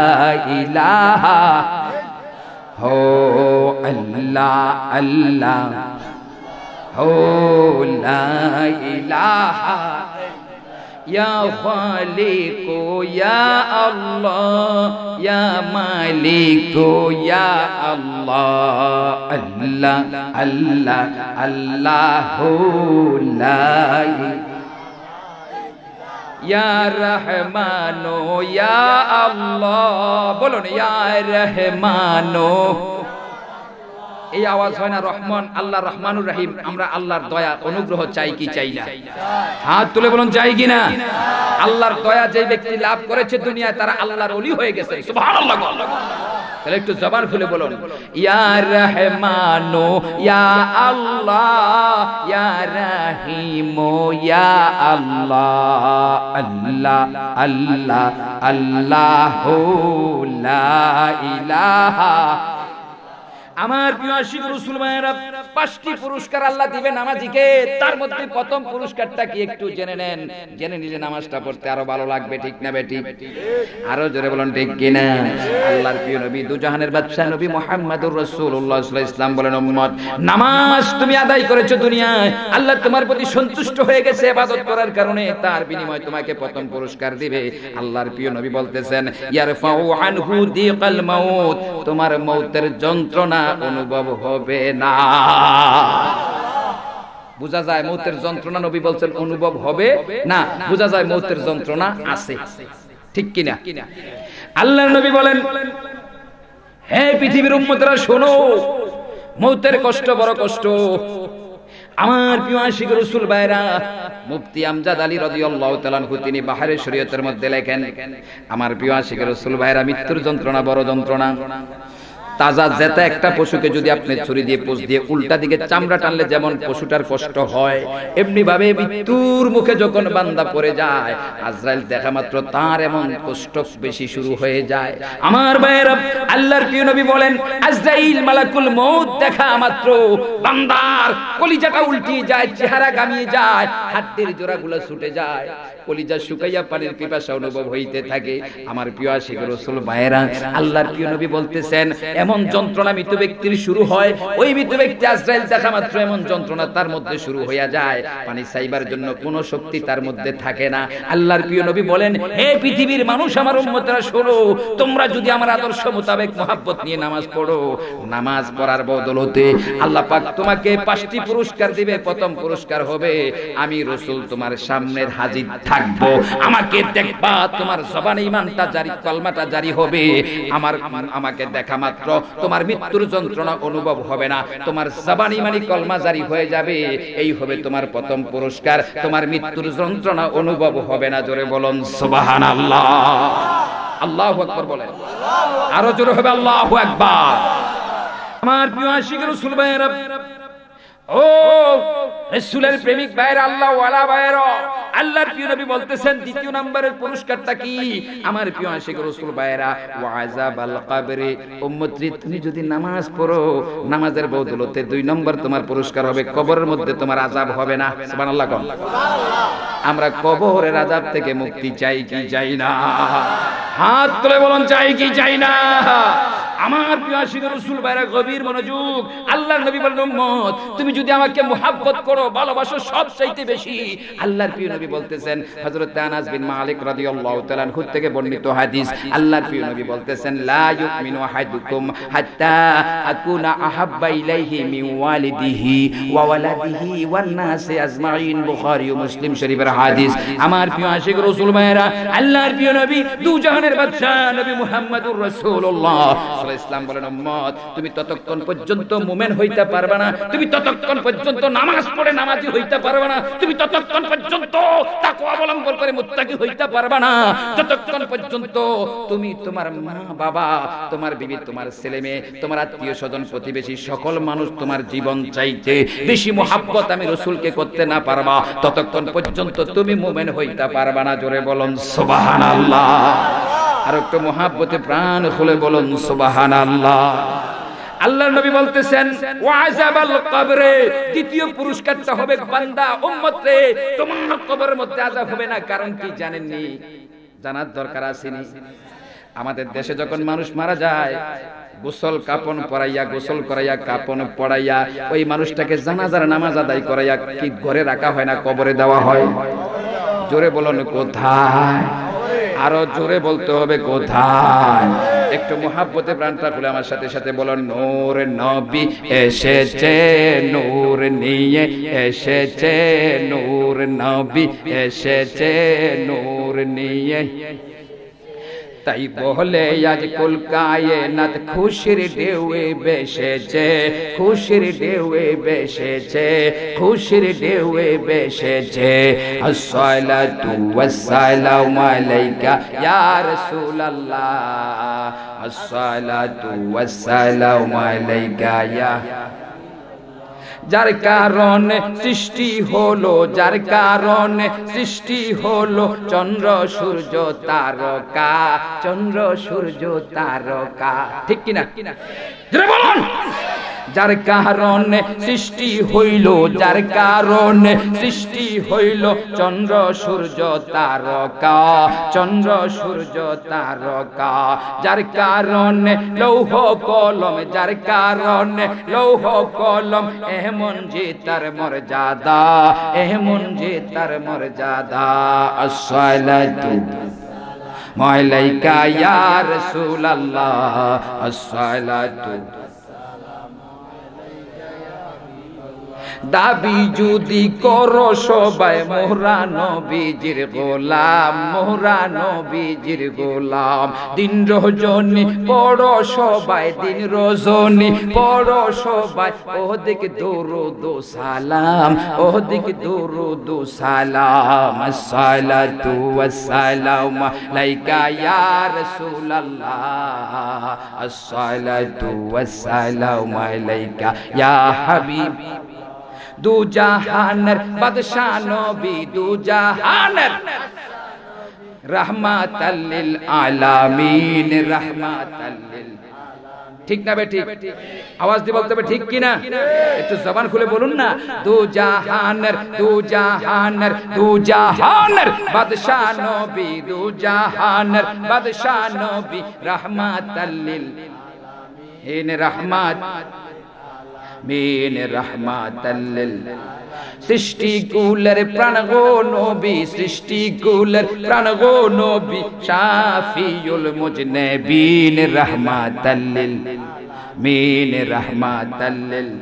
ইলাহা হো আল্লাহ আল্লাহ হো লা ইলাহা ইয়া খালিকু ইয়া আল্লাহ ইয়া মালিকু ইয়া আল্লাহ আল্লাহ আল্লাহ আল্লাহু লা ইয়া রহমানু ইয়া আল্লাহ, বলুন ইয়া রহমানু। এই আওয়াজ হয় না? রহমান, আল্লাহ রহমানুর রহিম। আমরা আল্লাহর দয়া অনুগ্রহ চাই কি চাই না? হাত তুলে বলুন চাই কি না? আল্লাহর দয়া যে ব্যক্তি লাভ করেছে দুনিয়ায়, তারা আল্লাহর ওলি হয়ে গেছে। সুবহানাল্লাহ। তাহলে একটু জবান খুলে বলুন, ইয়া রহমানু ইয়া আল্লাহ ইয়া রহিমু ইয়া আল্লাহ আল্লাহ আল্লাহ আল্লাহু লা ইলাহা। আমার প্রিয় আশিক রাসূল ভাইরা, 5টি পুরস্কার আল্লাহ দিবেন নামাজিকে। তার মধ্যে প্রথম পুরস্কারটা কি একটু জেনে নেন। জেনে নিলে নামাজটা পড়তে আরো ভালো লাগবে, ঠিক না বেঠিক? আরো জোরে বলুন ঠিক কি না? আল্লাহর প্রিয় নবী, দুজাহানের বাদশা নবী মুহাম্মদুর রাসূলুল্লাহ সাল্লাল্লাহু আলাইহি ওয়াসাল্লাম বলেন, উম্মত, নামাজ তুমি আদায় করেছো দুনিয়ায়, আল্লাহ তোমার প্রতি সন্তুষ্ট হয়ে গেছে ইবাদত করার কারণে, তার বিনিময়ে তোমাকে প্রথম পুরস্কার দিবে। আল্লাহর প্রিয় নবী বলতেছেন, ইয়ারফাউ আনহু দিকাল মাউত, তোমার মউতের যন্ত্রণা অনুভব হবে না। বুঝা যায় মউতের যন্ত্রণা, নবী বলছেন অনুভব হবে না। বুঝা যায় মউতের যন্ত্রণা আছে, ঠিক কিনা? আল্লাহর নবী বলেন, হে পৃথিবীর উম্মতেরা শোনো, মউতের কষ্ট বড় কষ্ট। আমার প্রিয় আশিক রাসূল ভাইরা, মুফতি আমজাদ আলী রাদিয়াল্লাহু তাআলা আনহু তিনি বাহারে শরীয়তের মধ্যে লেখেন, আমার প্রিয় আশিক রাসূল ভাইরা, মৃত্যুর যন্ত্রণা বড় যন্ত্রণা। তাজা জেতা একটা পশুকে যদি আপনি ছুরি দিয়ে পোষ দিয়ে উল্টা দিকে চামড়া টানলে যেমন পশুটার কষ্ট হয়, এমনি ভাবে মৃত্যুর মুখে যখন বান্দা পড়ে যায়, আজরাইল দেখা মাত্র তার এমন কষ্ট বেশি শুরু হয়ে যায়। আমার ভাইয়েরা, আল্লাহর প্রিয় নবী বলেন, আজরাইল মালাকুল মউত দেখা মাত্র বান্দার কলিজাটা উল্টিয়ে যায়, চেহারা গামিয়ে যায়, হাড়ের জোড়াগুলো ছুটে যায়, কলিজা শুকাইয়া পানির পিপাসা অনুভব হইতে থাকে। আমার প্রিয় আশিক রাসূল ভাইয়েরা, আল্লাহর প্রিয় নবী বলতেছেন, এমন যন্ত্রণা মৃত ব্যক্তির শুরু হয়, ওই মৃত ব্যক্তি আজরাইল দেখা মাত্র এমন যন্ত্রণা তার মধ্যে শুরু হইয়া যায়, পানি চাইবার জন্য কোনো শক্তি তার মধ্যে থাকে না। আল্লাহর প্রিয় নবী বলেন, হে পৃথিবীর মানুষ, আমার উম্মতরা শোনো, তোমরা যদি আমার আদর্শ মোতাবেক মহব্বত নিয়ে নামাজ পড়ো, নামাজ পড়ার বদলতে আল্লাহ পাক তোমাকে 5টি পুরস্কার দিবে। প্রথম পুরস্কার হবে, আমি রাসূল তোমার সামনে হাজির থাকবো, আমাকে দেখবা, তোমার জবানে ঈমানটা জারি, কলমাটা জারি হবে, আমাকে দেখা মাত্র তোমার মৃত্যুর যন্ত্রণা অনুভব হবে না, তোমার জবানে ঈমানি কলমা জারি হয়ে যাবে, এই হবে তোমার প্রথম পুরস্কার, তোমার মৃত্যুর যন্ত্রণা অনুভব হবে না। জোরে বলুন সুবহানাল্লাহ। আল্লাহু আকবার বলেন, আরো জোরে হবে আল্লাহু আকবার। আমার প্রিয় আশিক রাসূল ভাইয়েরা, ও রাসূলের প্রেমিক ভাইয়েরা, আল্লাহ ওয়ালা ভাইয়েরা, আল্লাহর প্রিয় নবী বলতেছেন, দ্বিতীয় নম্বরের পুরস্কারটা কি? আমার প্রিয় আশিক রাসূল ভাইয়েরা, ওয়াযাবাল কবরে, উম্মতী তুমি যদি নামাজ পড়ো, নামাজের বদলতে 2 নম্বর তোমার পুরস্কার হবে, কবরের মধ্যে তোমার আযাব হবে না। সুবহানাল্লাহ। আমরা কবরের আযাব থেকে মুক্তি চাই কি চাই না? হাত তুলে বলুন, চাই কি চাই না? আমার প্রিয় আশিক রাসূল ভাইরা, গভীর মনোযোগ। আল্লাহর নবী বলেন, উম্মত তুমি যদি আমাকে মুহাব্বত করো, ভালোবাসো সবচাইতে বেশি, আল্লাহর প্রিয় নবী বলতেছেন, হযরত আনাস বিন মালিক রাদিয়াল্লাহু তাআলা আনহু থেকে বর্ণিত হাদিস, আল্লাহর প্রিয় নবী বলতেছেন, লা ইউমিনু আহাদুকুম হাত্তা আকুনা আহাব্বা ইলাইহি মিন ওয়ালিদিহি ওয়া ওয়ালাদিহি ওয়ান নাসি আজমাইন। বুখারী ও মুসলিম শরীফের হাদিস। আমার প্রিয় আশিক রাসূল ভাইরা, আল্লাহর প্রিয় নবী, দু জাহানের বাদশা নবী মুহাম্মদুর রাসূলুল্লাহ ইসলাম বলেন, উম্মত তুমি ততক্ষণ পর্যন্ত মুমিন হইতে পারবে না, তুমি ততক্ষণ পর্যন্ত নামাজ পড়ে নামাজি হইতে পারবে না, তুমি ততক্ষণ পর্যন্ত তাকওয়া অবলম্বন করে মুত্তাকি হইতে পারবে না, যতক্ষণ পর্যন্ত তুমি তোমার মা বাবা, তোমার বিবি, তোমার ছেলে মেয়ে, তোমার আত্মীয় স্বজন, প্রতিবেশী, সকল মানুষ তোমার জীবন চাইতে বেশি মুহাব্বত আমি রাসূলকে করতে না পারবা, ততক্ষণ পর্যন্ত তুমি মুমিন হইতে পারবে না। জোরে বলুন সুবহানাল্লাহ। আর একটু মুহাব্বতে প্রাণ খুলে বলুন সুবহানাল্লাহ। আল্লাহর নবী বলতেছেন, ওয়াযাবাল কবরে, দ্বিতীয় পুরস্কারটা হবে, বান্দা উম্মত রে, তোমার কবরের মধ্যে আযাব হবে না। কারণ কি জানেননি? জানার দরকার আসেনি? আমাদের দেশে যখন মানুষ মারা যায়, গোসল কাপন পরাইয়া, গোসল করাইয়া, কাপন পরাইয়া, ওই মানুষটাকে জানাজার নামাজ আদায় করাইয়া কি ঘরে রাখা হয় না কবরে দেওয়া হয়? জোরে বলুন কোথায়? আরো জোরে বলতে হবে কোথায়? একটু মুহাব্বতে প্রাণটা খুলে আমার সাথে সাথে বলুন, নূর নবী এসেছে, নূর নিয়ে এসেছে, নূর নবী এসেছে, নূর নিয়ে। তাই বলে আজ কুল কায়নাত খুশির ঢেউয়ে বেসেছে, খুশির ঢেউয়ে বেসেছে, খুশির ঢেউয়ে বেসেছে। আসসালাতু ওয়াসসালামু আলাইকা ইয়া রাসূলুল্লাহ, আসসালাতু ওয়াসসালামু আলাইকা ইয়া। যার কারণে সৃষ্টি হলো, যার কারণে সৃষ্টি হলো চন্দ্র সূর্য তারকা, চন্দ্র সূর্য তারকা। ঠিক কিনা? জোরে বলুন। যার কারণে সৃষ্টি হইল, যার কারণে সৃষ্টি হইল চন্দ্র সূর্য তারকা, চন্দ্র সূর্য তারকা। যার কারণে লৌহ কলম, যার কারণে লৌহ কলম, এমন যে তার মর্যাদা, এমন যে তার মর্যাদা। আসসালাতু আলাইকা ইয়া রাসূলুল্লাহ, আসসালাতু। দাবি যদি করো সবাই মোরা নবীজির গোলাম, মোরা নবীজির গোলাম। দিন রজনী পড়ো সবাই, দিন রজনী পড়ো সবাই, ওদিক দরুদ ও সালাম, ওদিক দরুদ ও সালাম। আসসালাতু ওয়াসসালামু আলাইকা ইয়া রাসূলুল্লাহ, আসসালাতু ওয়াসসালামু আলাইকা ইয়া হাবিব। দু জাহানের বাদশা নবী, দু জাহানের রাহমাতাল লিল আলামিন, রাহমাতাল লিল। ঠিক না বেঠিক? আওয়াজ দিয়ে বলতে হবে ঠিক কি না? একটু জবান খুলে বলুন না। দু জাহানের, দু জাহানের, দু জাহানের বাদশা নবী, দু জাহানের বাদশা নবী, রাহমাতাল লিল আলামিন, রাহমাত মিন রাহমাতাল লিল। সৃষ্টি কুলের প্রাণ গো নবী, সৃষ্টি কুলের প্রাণ গো নবী, শাফিউল মুজনিবিন, রাহমাতাল লিল মিন রাহমাতাল লিল।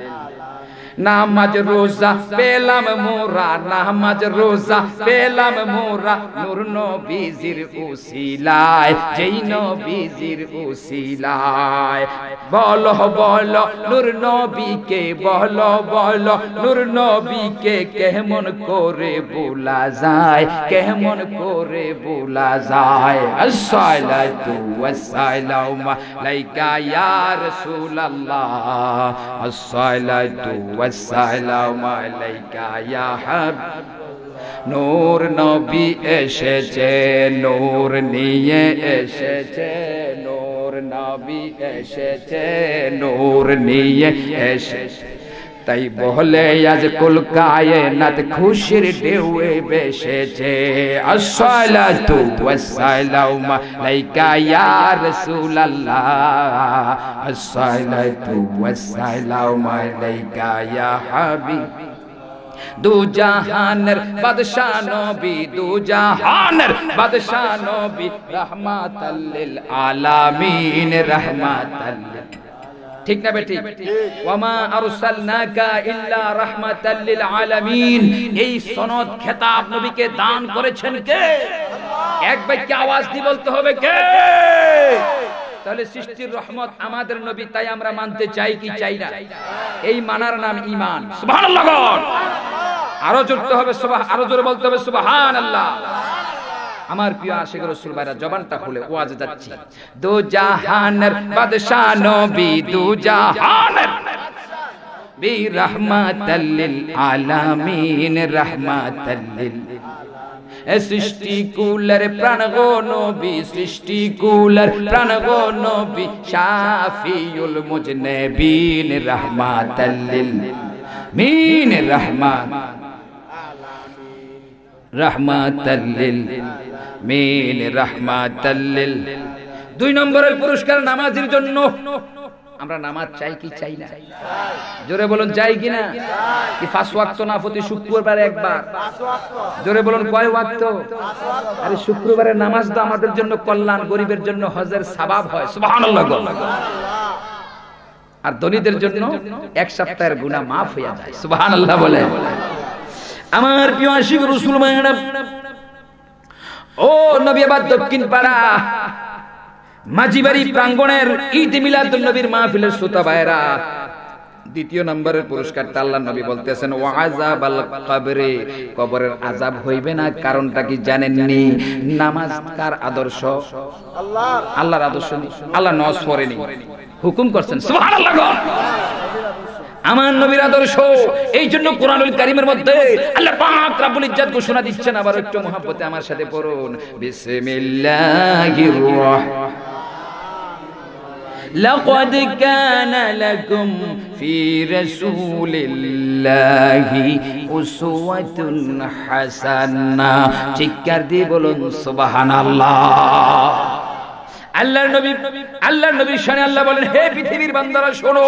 নামাজ রোজা পেলাম মোরা, নামাজ রোজা পেলাম মোরা, নূর নবীজির উসিলায়, যেই নবীজির উসিলায়। বলো বলো নূর নবীকে, বলো বলো নূর নবীকে, কেমন করে ভোলা যায়, কেমন করে ভোলা যায়। আসসালাতু ওয়াসসালামু আলাইকা ইয়া রাসূলুল্লাহ, আসসালাতু ওয়াসসালামু আলাইকা ইয়া হাবিব। নূর নবী এসেছে, নূর নিয়ে এসেছে, নূর নবী এসেছে, নূর নিয়ে এসেছে। তাই বলে আজ কুল কায়নাত খুশির ঢেউয়ে ভেসেছে। আসসালাতু ওয়াসসালামু আলাইকা ইয়া রাসূলুল্লাহ, আসসালাতু ওয়াসসালামু আলাইকা ইয়া হাবিব। দু জাহানের বাদশা নবী, দু জাহানের বাদশা নবী, রাহমাতাল লিল আলামিন, রাহমাতাল লিল। ঠিক না বেটি? ওয়ামা আরসালনাকা ইল্লা রাহমাতাল লিল আলামিন। এই সনদ খেতাব নবীকে দান করেছেন কে? এক বাক্যে আওয়াজ দিয়ে বলতে হবে কে? তাহলে সৃষ্টির রহমত আমাদের নবী, তাই আমরা মানতে চাই কি চাই না? এই মানার নাম ঈমান। সুবহানাল্লাহ। আরো জোরে হবে সুবহান, আরো জোরে বলতে হবে সুবহানাল্লাহ। আমার প্রিয় আশিক রাসূল ভাইরা, জবানটা খুলে ওয়াজে যাচ্ছি। দু জাহানের বাদশা নবী, দু জাহানের বি, রাহমাতাল লিল আলামিন, রাহমাতাল লিল। সৃষ্টি কুলের প্রাণ গো নবী, সৃষ্টি কুলের প্রাণ গো নবী, শাফিউল মুজনিবিন, রাহমাতাল লিল মিন, রাহমাত রাহমাতাল লিল মিন, রাহমাতাল লিল। দুই নম্বরের পুরস্কার নামাজের জন্য। আমরা নামাজ চাই কি চাই না? জোরে বলুন চাই কি না? কি 5 ওয়াক্ত না প্রতি শুক্রবারে একবার? জোরে বলুন কয় ওয়াক্ত? আরে শুক্রবারের নামাজ তো আমাদের জন্য কল্যাণ, গরিবের জন্য হজের সওয়াব হয়। সুবহানাল্লাহ। আর দলিতদের জন্য এক সপ্তাহের গুনাহ maaf হয়ে যায়। সুবহানাল্লাহ বলে। আমার প্রিয় আশিক রাসূল ভাইরা, ও নবী আবার দক্ষিণ পাড়া মাঝিবাড়ি প্রাঙ্গণের ঈদ মিলাদুন নবীর মাহফিলের শ্রোতা ভাইরা, দ্বিতীয় নম্বরের পুরস্কারটা আল্লাহর নবী বলতেছেন ওয়া আযাবাল কবরে, কবরের আযাব হইবে না। কারণটা কি জানেননি? নামাজ কার আদর্শ? আল্লাহর। আল্লাহর আদর্শ। আল্লাহ নজ পড়েনি, হুকুম করছেন। সুবহানাল্লাহ। আমার নবীর আদর্শ। এই জন্য কোরআনুল কারীমের মধ্যে আল্লাহ পাক রব্বুল ইজ্জত ঘোষণা দিচ্ছেন। আবার একটু মুহাব্বতে আমার সাথে পড়ুন, বিসমিল্লাহির রাহমানির لقد كان لكم في رسول الله أسوة حسنة। চিৎকার দিয়ে বলুন সুবহানাল্লাহ। আল্লাহর নবীর শানে আল্লাহ বলেন, হে পৃথিবীর বান্দারা শোনো,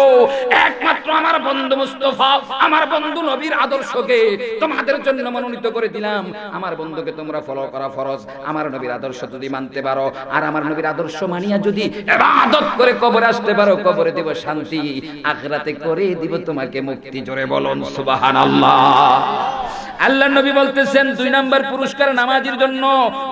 একমাত্র আমার বন্ধু মুস্তাফা, আমার বন্ধু নবীর আদর্শকে তোমাদের জন্য মনোনীত করে দিলাম। আমার বন্ধুকে তোমরা ফলো করা ফরজ। আমার নবীর আদর্শ যদি মানতে পারো, আর আমার নবীর আদর্শ মানিয়া যদি ইবাদত করে কবরে আসতে পারো, কবরে দিব শান্তি, আখিরাতে করে দিব তোমাকে মুক্তি। জোরে বলুন সুবহানাল্লাহ। আল্লাহর নবী বলতেছেন 2 নাম্বার পুরস্কার নামাজের জন্য,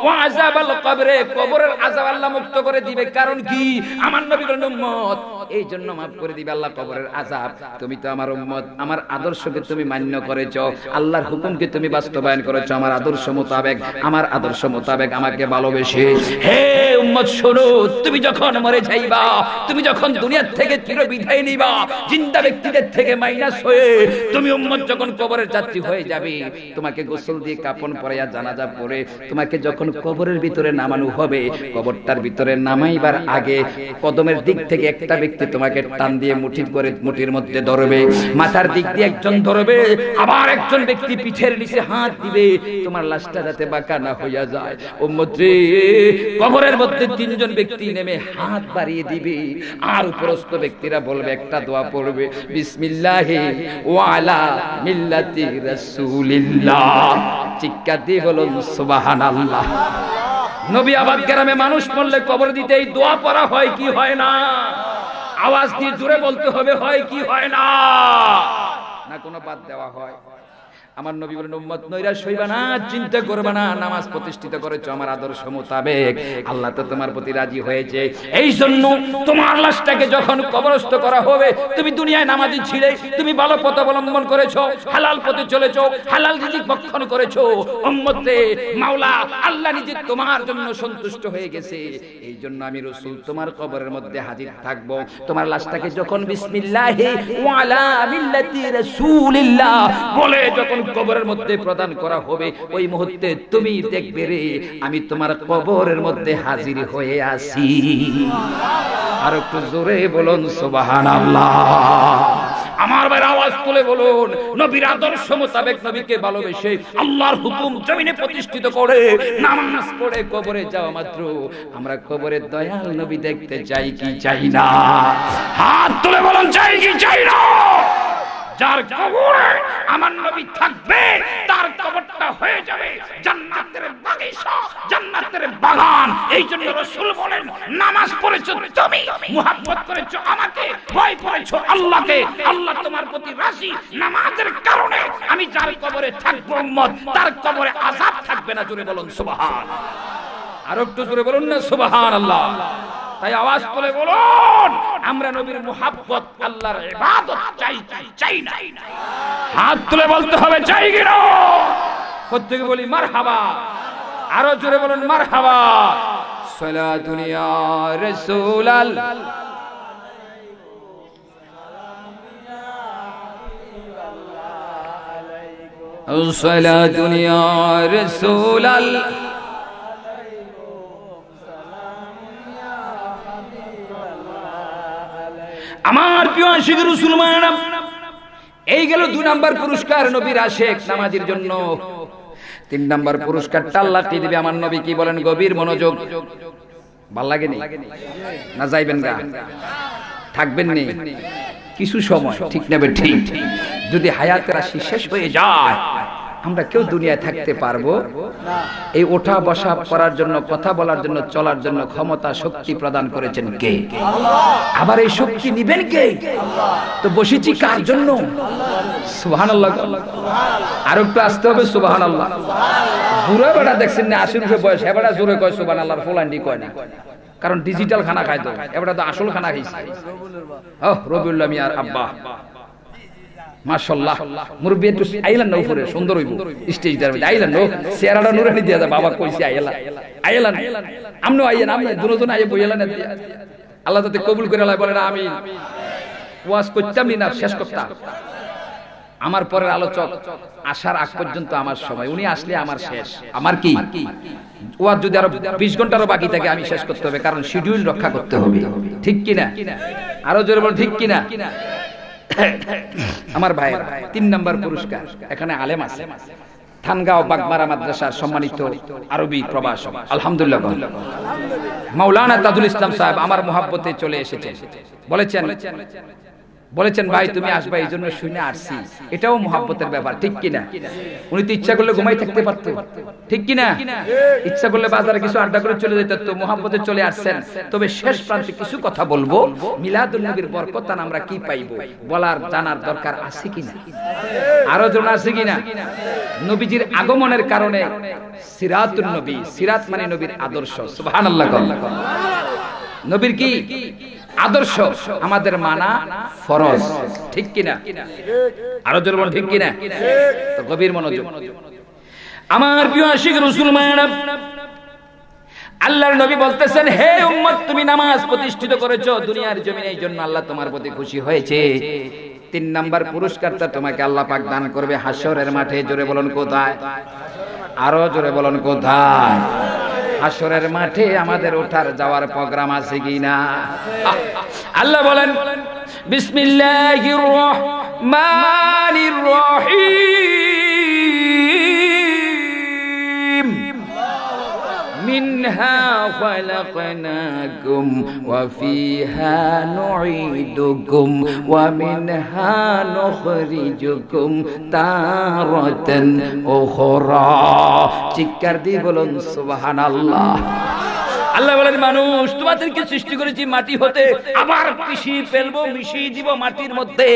ওয়া আযাবাল কবরে, কবরের আযাব আল্লাহ মুক্ত করে দিবে। কারণ কি? আমার নবীর উম্মত, এই জন্য maaf করে দিবে আল্লাহ কবরের আযাব। তুমি তো আমার উম্মত, আমার আদর্শকে তুমি মান্য করেছো, আল্লাহর হুকুমকে তুমি বাস্তবায়ন করেছো আমার আদর্শ মোতাবেক, আমার আদর্শ মোতাবেক আমাকে ভালোবেসে। হে উম্মত শোনো, তুমি যখন মরে যাইবা, তুমি যখন দুনিয়া থেকে চির বিদায় নিবা, জিন্দা ব্যক্তিদের থেকে মাইনাস হয়ে তুমি উম্মত যখন কবরের যাত্রী হয়ে যাবে, তোমাকে গোসল দিয়ে কাফন পরাইয়া জানাজা পড়ে তোমাকে যখন কবরের ভিতরে নামানো হবে, কবরটার ভিতরে নামাইবার আগে কদমের দিক থেকে একটা ব্যক্তি তোমাকে টান দিয়ে মুঠির মধ্যে ধরবে, মাথার দিক দিয়ে একজন ধরবে, আবার একজন ব্যক্তি পিঠের নিচে হাত দিবে, তোমার লাশটা যাতে বাঁকা না হইয়া যায়। উম্মত রে, কবরের মধ্যে 3 জন ব্যক্তি নেমে হাত বাড়িয়ে দিবে, আর উপরস্থ ব্যক্তিরা বলবে, একটা দোয়া পড়বে, বিসমিল্লাহি ওয়া আলা মিল্লাতি রাসূলিল্লাহ। চিৎকার দিয়ে বলুন সুবহানাল্লাহ। নবী আবাদ গ্রামে মানুষ মরলে কবর দিতে এই দোয়া পড়া হয় কি হয় না? আওয়াজ দিয়ে জোরে বলতে হবে, হয় কি হয় না? না কোনো বাদ দেওয়া হয়? আমার নবী বলেন, উম্মত নৈরাশ হইবা না, চিন্তা করবে না, নামাজ প্রতিষ্ঠিত করেছো আমার আদর্শ মোতাবেক, আল্লাহ তো তোমার প্রতি রাজি হয়েছে। এই জন্য তোমার লাশটাকে যখন কবরস্থ করা হবে, তুমি দুনিয়ায় নামাজি ছিলে, তুমি ভালো পথ অবলম্বন করেছো, হালাল পথে চলেছো, হালাল রিজিক ভক্ষণ করেছো, উম্মতে মাওলা আল্লাহ নিজে তোমার জন্য সন্তুষ্ট হয়ে গেছে। এই জন্য আমি রাসূল তোমার কবরের মধ্যে হাজির থাকবো। তোমার লাশটাকে যখন বিসমিল্লাহি ওয়া আলা মিল্লাতি রাসূলিল্লাহ বলে যখন কবরের মধ্যে প্রদান করা হবে, ওই মুহূর্তে তুমি দেখবে রে আমি তোমার কবরের মধ্যে হাজির হয়ে আসি। আর একটু জোরে বলুন সুবহানাল্লাহ। আমার ভাই আওয়াজ তুলে বলুন, নবীর আদর্শ মোতাবেক নবীকে ভালোবেসে আল্লাহর হুকুম জমিনে প্রতিষ্ঠিত করে নামাজ পড়ে কবরে যাওয়া মাত্র আমরা কবরের দয়াল নবী দেখতে চাই কি চাই না? হাত তুলে বলুন, চাই কি চাই না? যার কবরে আমার নবী থাকবে, তার কবরটা হয়ে যাবে জান্নাতের বাগিচা, জান্নাতের বাগান। এই জন্য রাসূল বলেন, নামাজ পড়েছো তুমি, মুহাব্বত করেছো আমাকে, ভয় করেছো আল্লাহকে, আল্লাহ তোমার প্রতি রাজি। নামাজের কারণে আমি যার কবরে থাকবো উম্মত, তার কবরে আযাব থাকবে না। জোরে বলুন সুবহান। আর একটু জোরে বলুন না সুবহানাল্লাহ। তাই আওয়াজ তুলে বলুন, আমরা নবীর মুহাব্বত, আল্লাহর ইবাদত চাই কি চাই না? হাত তুলে বলতে হবে, চাই কি না? প্রত্যেকে বলি মারহাবা। আরো জোরে বলুন মারহাবা। সালাতুন ইয়া রাসূলাল্লাহ, সালাতুন ইয়া রাসূলাল্লাহ, আমার প্রিয় আশিক রাসূল মায়েরা। এই গেল 2 নাম্বার পুরস্কার নবীর আশিক নামাজের জন্য। 3 নাম্বার পুরস্কারটা আল্লাহ কি দিবে আমার নবী কি বলেন? গভীর মনোযোগ। ভাল লাগে না যাইবেন গা, থাকবেন নি কিছু সময়, ঠিক নেবে ঠিক। যদি হায়াতের রাশি শেষ হয়ে যায়, আমরা কেউ দুনিয়ায় থাকতে পারবো না। এই ওঠা বসা করার জন্য, কথা বলার জন্য, চলার জন্য ক্ষমতা শক্তি প্রদান করেছেন কে? আল্লাহ। আবার এই শক্তি নিবেন কে? আল্লাহ। তো বসেছি কার জন্য? সুবহানাল্লাহ। আর একটু আসতে হবে সুবহানাল্লাহ। বুড়া বেটা দেখছেন না, 80 বছর বয়স, এবারে জোরে কয় সুবহানাল্লাহ, ফোলান্ডি কয় না, কারণ ডিজিটাল খানা খায় তো, এবারে তো আসল খানা খাইছে। রবিউল্লাহ মিয়ার আব্বা মাশাআল্লাহ, মুরব্বি একটু আইলান না উপরে, সুন্দর হইব স্টেজ দাঁড় আইলান নো, চেহারাটা নুরানি দিয়া যায়। বাবা কইছে আইলান আমনো আইয়েন, আমনে দুজন আইয়ে বইলান। আল্লাহ তাতে কবুল করে আল্লাহ বলেন আমিন। ওয়াজ করতাম না, শেষ করতাম। আমার পরের আলোচক আসার আগ পর্যন্ত আমার সময়, উনি আসলে আমার শেষ। আমার কি ওয়াজ যদি আরো 20 ঘন্টারও বাকি থাকে আমি শেষ করতে হবে, কারণ শিডিউল রক্ষা করতে হবে, ঠিক কিনা? আরো জোরে বল, ঠিক কিনা? আমার ভাই 3 নাম্বার পুরস্কার, এখানে আলেম আছে, থানগাঁও বাগমারা মাদ্রাসার সম্মানিত আরবি প্রভাষক আলহামদুলিল্লাহ মাওলানা তাজুল ইসলাম সাহেব আমার মহব্বতে চলে এসেছেন। বলেছেন ভাই তুমি আসবা, এই জন্য শুনে আসছি। এটাও মহব্বতের ব্যাপার, ঠিক কিনা? উনি তো ইচ্ছা করলে ঘুমাই থাকতে পারতো, ঠিক কিনা? ইচ্ছা করলে বাজারে কিছু আড্ডা করে চলে যেত, তো মহব্বতে চলে আসছেন। তবে শেষ প্রান্তে কিছু কথা বলবো। মিলাদুন নবীর বরকত আমরা কি পাইবো বলার জানার দরকার আছে কিনা? আরো জন আছে কিনা? নবীজির আগমনের কারণে সিরাতুন নবী, সিরাত মানে নবীর আদর্শ, সুবহানাল্লাহ। নবীর কি আদর্শ আমাদের মানা ফরজ, ঠিক কিনা? আরো জোরে বলুন ঠিক কিনা? তো গভীর মনোযোগ। আমার প্রিয় আশিক রাসূল মায়েরা, আল্লাহর নবী বলতেছেন, হে উম্মত তুমি নামাজ প্রতিষ্ঠিত করেছো দুনিয়ার জমিনে, এই জন্য আল্লাহ তোমার প্রতি খুশি হয়েছে। 3 নাম্বার পুরস্কারটা তোমাকে আল্লাহ পাক দান করবে হাশরের মাঠে। জোরে বলুন কোথায়? আরো জোরে বলুন কোথায়? হাশরের মাঠে আমাদের ওঠার যাওয়ার প্রোগ্রাম আছে কিনা? আল্লাহ বলেন, বিসমিল্লাহির রহমানির রহিম, মিনহা খালাকনাকুম ওয়া ফিহা নুঈদুকুম ওয়া মিনহা নুখরিজুকুম তারাতান উখরা। চিৎকার দিয়ে বলুন সুবহানাল্লাহ। আল্লাহ বলেন, মানুষ তোমাদেরকে সৃষ্টি করেছি মাটি হতে, আবার পিষিয়ে ফেলবো, মিশিয়ে দিব মাটির মধ্যে।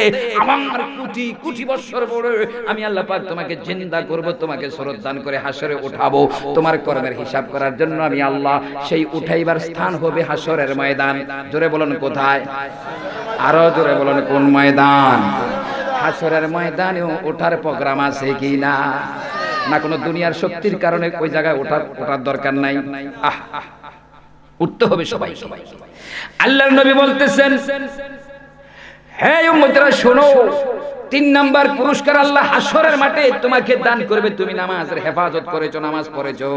আমার কোটি কোটি বছর পরে আমি আল্লাহ পাক তোমাকে জিন্দা করব, তোমাকে শ্রদ্ধান করে হাশরে উঠাবো। তোমার কর্মের হিসাব করার জন্য আমি আল্লাহ, সেই উঠাইবার স্থান হবে হাশরের ময়দান। জোরে বলুন কোথায়? আরো জোরে বলুন কোন ময়দান? হাশরের ময়দানে ওঠার প্রোগ্রাম আছে কিনা? না কোনো দুনিয়ার শক্তির কারণে ওই জায়গায় ওঠার দরকার নাই। উঠতে হবে সবাই। আল্লাহর নবী বলতেছেন, হে উম্মতেরা শোনো, 3 নাম্বার পুরস্কার আল্লাহ হাশরের মাঠে তোমাকে দান করবে। তুমি নামাজের হেফাজত করেছো, নামাজ পড়েছো,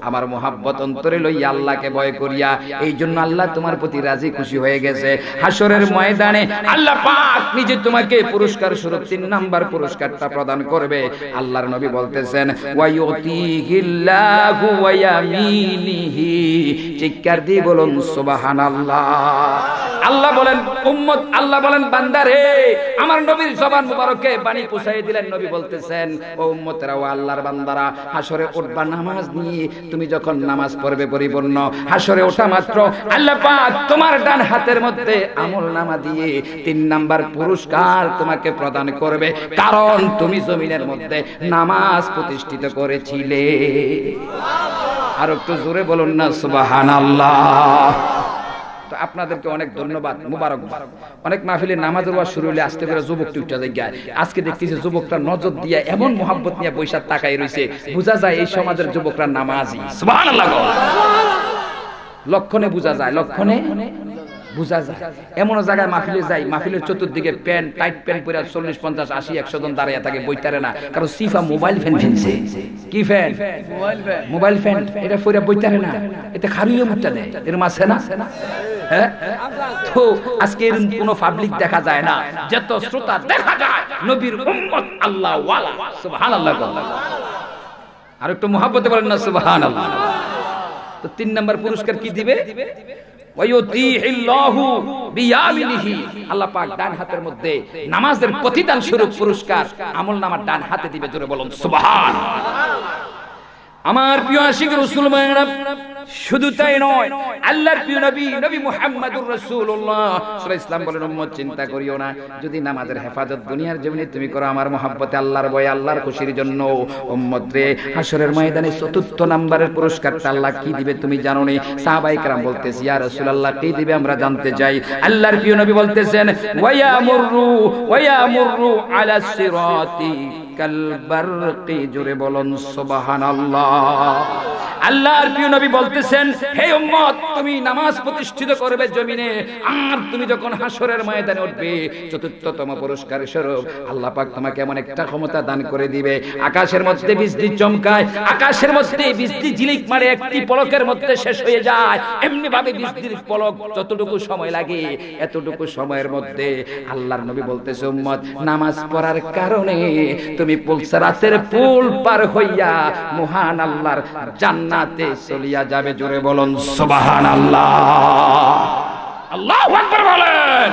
আমার মুহাব্বত অন্তরে লইয়া আল্লাহকে ভয় করিয়া, এই জন্য আল্লাহ তোমার প্রতি রাজি খুশি হয়ে গেছে। হাশরের ময়দানে আল্লাহ পাক নিজে তোমাকে পুরস্কার স্বরূপ 3 নাম্বার পুরস্কারটা প্রদান করবে। আল্লাহর নবী বলতেছেন, ওয়া ইউতিহিল্লাহু ওয়া ইয়ামিনিহি। চিৎকার দিয়ে বলুন সুবহানাল্লাহ। আল্লাহ বলেন, উম্মত, আল্লাহ বলেন বান্দারে, আমার নবীর জবান মুবারকে বাণী পৌঁছায় দিলেন। নবী বলতেছেন, ও উম্মতেরা, ও আল্লাহর বান্দারা, হাশরে উঠবা নামাজ নিয়ে। তুমি যখন নামাজ পড়বে পরিপূর্ণ, হাশরে ওঠা মাত্র আল্লাহ পাক তোমার ডান হাতের মধ্যে আমলনামা দিয়ে 3 নাম্বার পুরস্কার তোমাকে প্রদান করবে, কারণ তুমি জমিনের মধ্যে নামাজ প্রতিষ্ঠিত করেছিলে। আর একটু জোরে বলুন না সুবহানাল্লাহ। আপনাদেরকে অনেক ধন্যবাদ, মুবারকবাদ। অনেক মাহফিলে নামাজের ওয়াজ শুরু হলে আস্তে করে যুবক টুকটা যায়। আজকে দেখতেছি যুবকরা নজর দিয়ে এমন মোহাব্বত নিয়ে বৈশাখ তাকাই রয়েছে, বোঝা যায় এই সমাজের যুবকরা নামাজি। সুবহানাল্লাহ। লক্ষণে বোঝা যায়, লক্ষণে বুঝা যায়। এমন জায়গায় মাহফিলে যাই, মাহফিলের চতুর্দিকে প্যান্ট, টাইট প্যান্ট পরে 40, 50, 80, 100 জন দাঁড়িয়ে থাকে, বইতারে না। কারণ সিফা মোবাইল ফ্যান ফেলছে। কি ফ্যান? Mobile fan. এটা পরে বইতারে না, এতে খারিয়ে মুটটা দেয়, এর মাছে না। হ্যাঁ, তো আজকে এরকম কোন পাবলিক দেখা যায় না, যত শ্রোতা দেখা যায় নবীর উম্মত আল্লাহ ওয়ালা। সুবহানাল্লাহ। আর একটু মুহাব্বতে বলেন না সুবহানাল্লাহ। তো 3 নাম্বার পুরস্কার কি দিবে? ওয়ায়ুতিহিল্লাহু বিয়ামিনিহি। আল্লাহ পাক ডান হাতের মধ্যে নামাজের প্রতিদান স্বরূপ পুরস্কার আমলনামার ডান হাতে দিবে। জোরে বলুন সুবহানাল্লাহ। আমার প্রিয় আশিক রাসূল মায়েরা, শুধু তাই নয়, আল্লাহর প্রিয় নবী, নবী মুহাম্মদুর রাসূলুল্লাহ সাল্লাল্লাহু আলাইহি ওয়াসাল্লাম বলেন, উম্মত চিন্তা করিও না, যদি নামাজের হেফাজত দুনিয়ার জমিনে তুমি করো আমার মহব্বতে, আল্লাহর ভয়ে, আল্লাহর খুশির জন্য, উম্মত রে, হাশরের ময়দানে 4th নাম্বারের পুরস্কারটা আল্লাহ কি দিবে তুমি জানো নি? সাহাবায়ে কেরাম বলতেছে, ইয়া রাসূলুল্লাহ কি দিবে আমরা জানতে চাই। আল্লাহর প্রিয় নবী বলতেছেন, ওয়ায়ামুরু আলা সিরাতি কাল বারকি। জোরে বলুন সুবহানাল্লাহ। আল্লাহর প্রিয় নবী বলতেছেন, হে উম্মত, তুমি নামাজ প্রতিষ্ঠিত করবে জমিনে, আর তুমি যখন হাসরের ময়দানে উঠবে চতুর্থতম পুরস্কার স্বরূপ আল্লাহ পাক তোমাকে এমন একটা ক্ষমতা দান করে দিবে, আকাশের মধ্যে বিজলি চমকায়, আকাশের মধ্যে বিজলি ঝিলিক মারে, একটি পলকের মধ্যে শেষ হয়ে যায়। এমনি ভাবে বিজলির পলক যতটুকু সময় লাগে এতটুকু সময়ের মধ্যে আল্লাহর নবী বলতেছে, উম্মত, নামাজ পড়ার কারণে তুমি পুলসরাতের পুল পার হইয়া মহান আল্লাহর জান্নাতে চলিয়া যাবে। জোরে বলুন সুবহানাল্লাহ, আল্লাহু আকবার বলেন।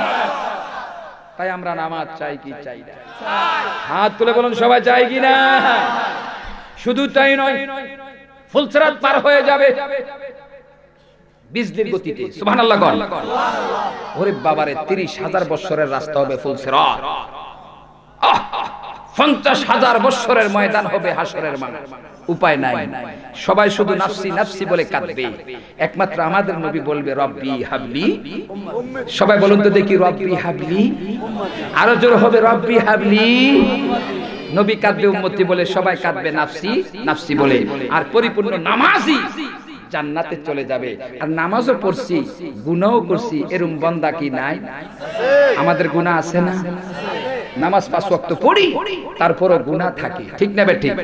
তাই আমরা নামাজ চাই কি চাই না? হাত তুলে বলুন সবাই চাই কি না? শুধু তাই নয়, ফুলসরাত পার হয়ে যাবে বিজলির গতিতে। সুবহানাল্লাহ বল। ওরে বাবারে, 30,000 বছরের রাস্তা হবে ফুলসরাত, 50,000 বছরের ময়দান হবে হাসরের মাঠ। উপায় নাই, সবাই শুধু নাফসি নাফসি বলে কাঁদবে, একমাত্র আমাদের নবী বলবে রব্বি হাবলি। সবাই বলুন তো দেখি, রব্বি হাবলি। আরো জোর হবে, রব্বি হাবলি। নবী কাঁদবে উম্মতি বলে, সবাই কাঁদবে নাফসি নাফসি বলে। আর পরিপূর্ণ নামাজি জান্নাতে চলে যাবে। আর নামাজও পড়ছি, গুনাহও করছি, এরকম বান্দা কি নাই? আমাদের গুনাহ আছে না? নামাজ 5 ওয়াক্ত পড়ি, তারপরও গুনাহ থাকে, ঠিক না বে ঠিক?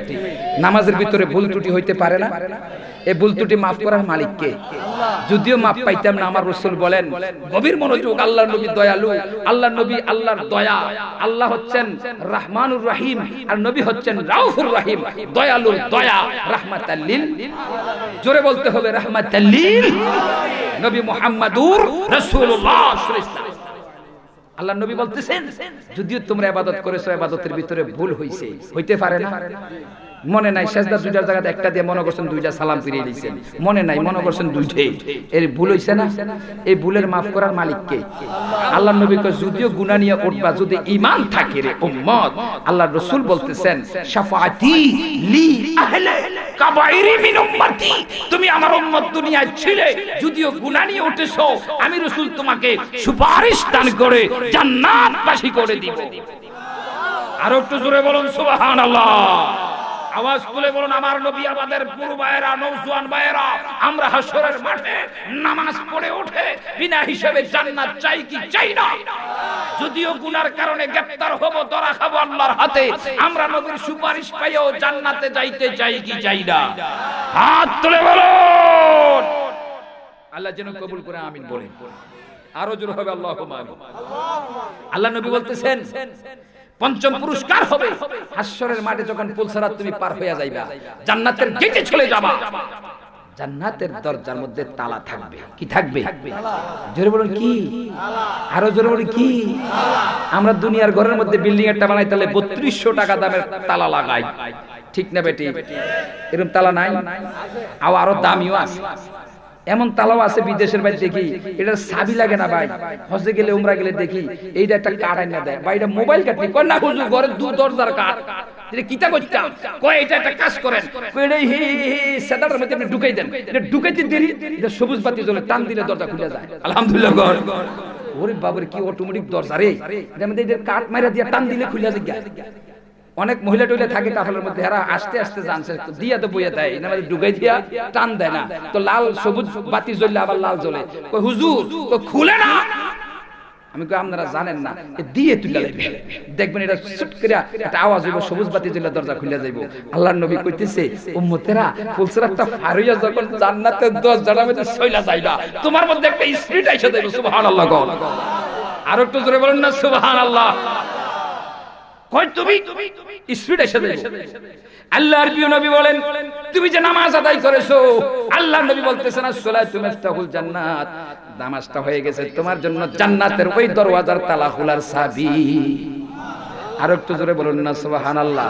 নামাজের ভিতরে ভুল ত্রুটি হইতে পারে না? এই ভুল ত্রুটি মাফ করার মালিক কে? যদিও মাফ পাইতাম না, আমার রাসূল বলেন, গভীর মনোযোগ, আল্লাহর নবী দয়ালু, আল্লাহর নবী আল্লাহর দয়া। আল্লাহ হচ্ছেন রহমানুর রহিম, আর নবী হচ্ছেন রাউফুর রহিম, দয়ালুর দয়া, রাহমাতাল লিল। জোরে বলতে হবে, রাহমাতাল লিল। নবী মুহাম্মাদুর রাসূলুল্লাহ সাল্লাল্লাহু আলাইহি ওয়াসাল্লাম। আল্লাহ নবী বলতেছেন, যদিও তোমরা ইবাদত করেছো, ইবাদতের ভিতরে ভুল হইছে, হইতে পারে না? মনে নাই সেজদা দুইটার জায়গাতে একটা দিয়ে মনে করছেন দুইটা সালাম ফিরিয়ে দিয়েছেন, মনে নাই, মনে করছেন দুইটাই, এর ভুল হইছে না? এই ভুলের মাফ করার মালিক কে? আল্লাহ নবী কয়, যদিও গুনাহ নিয়ে উঠবা, যদি ঈমান থাকে রে উম্মত, আল্লাহর রাসূল বলতেছেন, শাফাআতি লি আহলে কাবাইরি মিন উম্মতি, তুমি আমার উম্মত দুনিয়ায় ছিলে, যদিও গুনাহ নিয়ে উঠেছো, আমি রাসূল তোমাকে সুপারিশ দান করে জান্নাতবাসী করে দিব। আর একটু জোরে বলুন সুবহানাল্লাহ, আওয়াজ তুলে বলুন, আমার নবী, আমাদের পুরো ভাইয়েরা, নওজোয়ান ভাইয়েরা, আমরা হাসরের মাঠে নামাজ পড়ে উঠে বিনা হিসাবে জান্নাত চাই কি চাই না? যদিও গুনার কারণে গ্রেফতার হব, ধরা খাবো আল্লাহর হাতে, আমরা নবীর সুপারিশ পাইও জান্নাতে যাইতে চাই কি চাই না? হাত তুলে বলুন, আল্লাহ যেন কবুল করে আমিন বলেন। আরো জোরে হবে আল্লাহুম্মা আমিন। আল্লাহ নবী বলতেছেন, পঞ্চম পুরস্কার হবে হাসরের মাঠে যখন পুলসরাত তুমি পার হইয়া যাইবা, জান্নাতের গেটে চলে যাবা, জান্নাতের দরজার মধ্যে তালা থাকবে। কি থাকবে? জোরে বলুন কি? আরো জোরে বলুন কি? আমরা দুনিয়ার ঘরের মধ্যে বিল্ডিং একটা বানাই, তাহলে 3200 টাকা দামের তালা লাগাই, ঠিক না বেটি? এরকম তালা নাই? আরো দামিও আছে। এমন তালাও আছে বিদেশের বাইরে, দেখি এটার চাবি লাগে না ভাই, হজে গেলে উমরা গেলে দেখি এইটা একটা কার্ড আইনা দেয়, ভাই এটা মোবাইল কার্ড নেই, কয় না হুজুর ঘরে দু দরজার কার্ড, এটা কিতা করতাম, কয় এটা একটা কাজ করেন, কয় এই সেদাটার মধ্যে আপনি ঢুকাই দেন, এটা ঢুকাইতে দেরি, এটা সবুজ বাতি জ্বলে, টান দিলে দরজা খুলে যায়। আলহামদুলিল্লাহ। ওরে বাবার, কি অটোমেটিক দরজা রে, এটার মধ্যে এটার কাঠ মাইরা দিয়ে টান দিলে খুলে যায়। অনেক মহিলা টইলা থাকে কাফেলের মধ্যে, এরা আস্তে আস্তে জানছে, দিয়া তো বইয়া দেয়, এর মধ্যে ঢুকাই দিয়া টান দেয় না, তো লাল সবুজ বাতি জ্বললে আবার লাল জ্বলে, কই হুজুর তো খুলে না। আমি কই আপনারা জানেন না, দিয়ে তুলে দেখবেন এটা ছুট করে একটা আওয়াজ হইব, সবুজ বাতি জ্বলে দরজা খুলে যাইব। আল্লাহর নবী কইতেছে, উম্মতেরা ফুলসরাতটা পার হইয়া যখন জান্নাতের দরজার মধ্যে চইলা যাইবা, তোমার মধ্যে একটা স্পিরিট আইসা যাইব। সুবহানাল্লাহ। আর একটু জোরে বলেন না সুবহানাল্লাহ। কই তুমি স্পিড এসে দেবে। আল্লাহর প্রিয় নবী বলেন, তুমি যে নামাজ আদায় করেছো, আল্লাহর নবী বলতেছেন, আসসালাতু মিফতাহুল জান্নাত, নামাজটা হয়ে গেছে তোমার জন্য জান্নাতের ওই দরওয়াজার তালা খোলার চাবি। আর একটু জোরে বলুন না সুবহানাল্লাহ।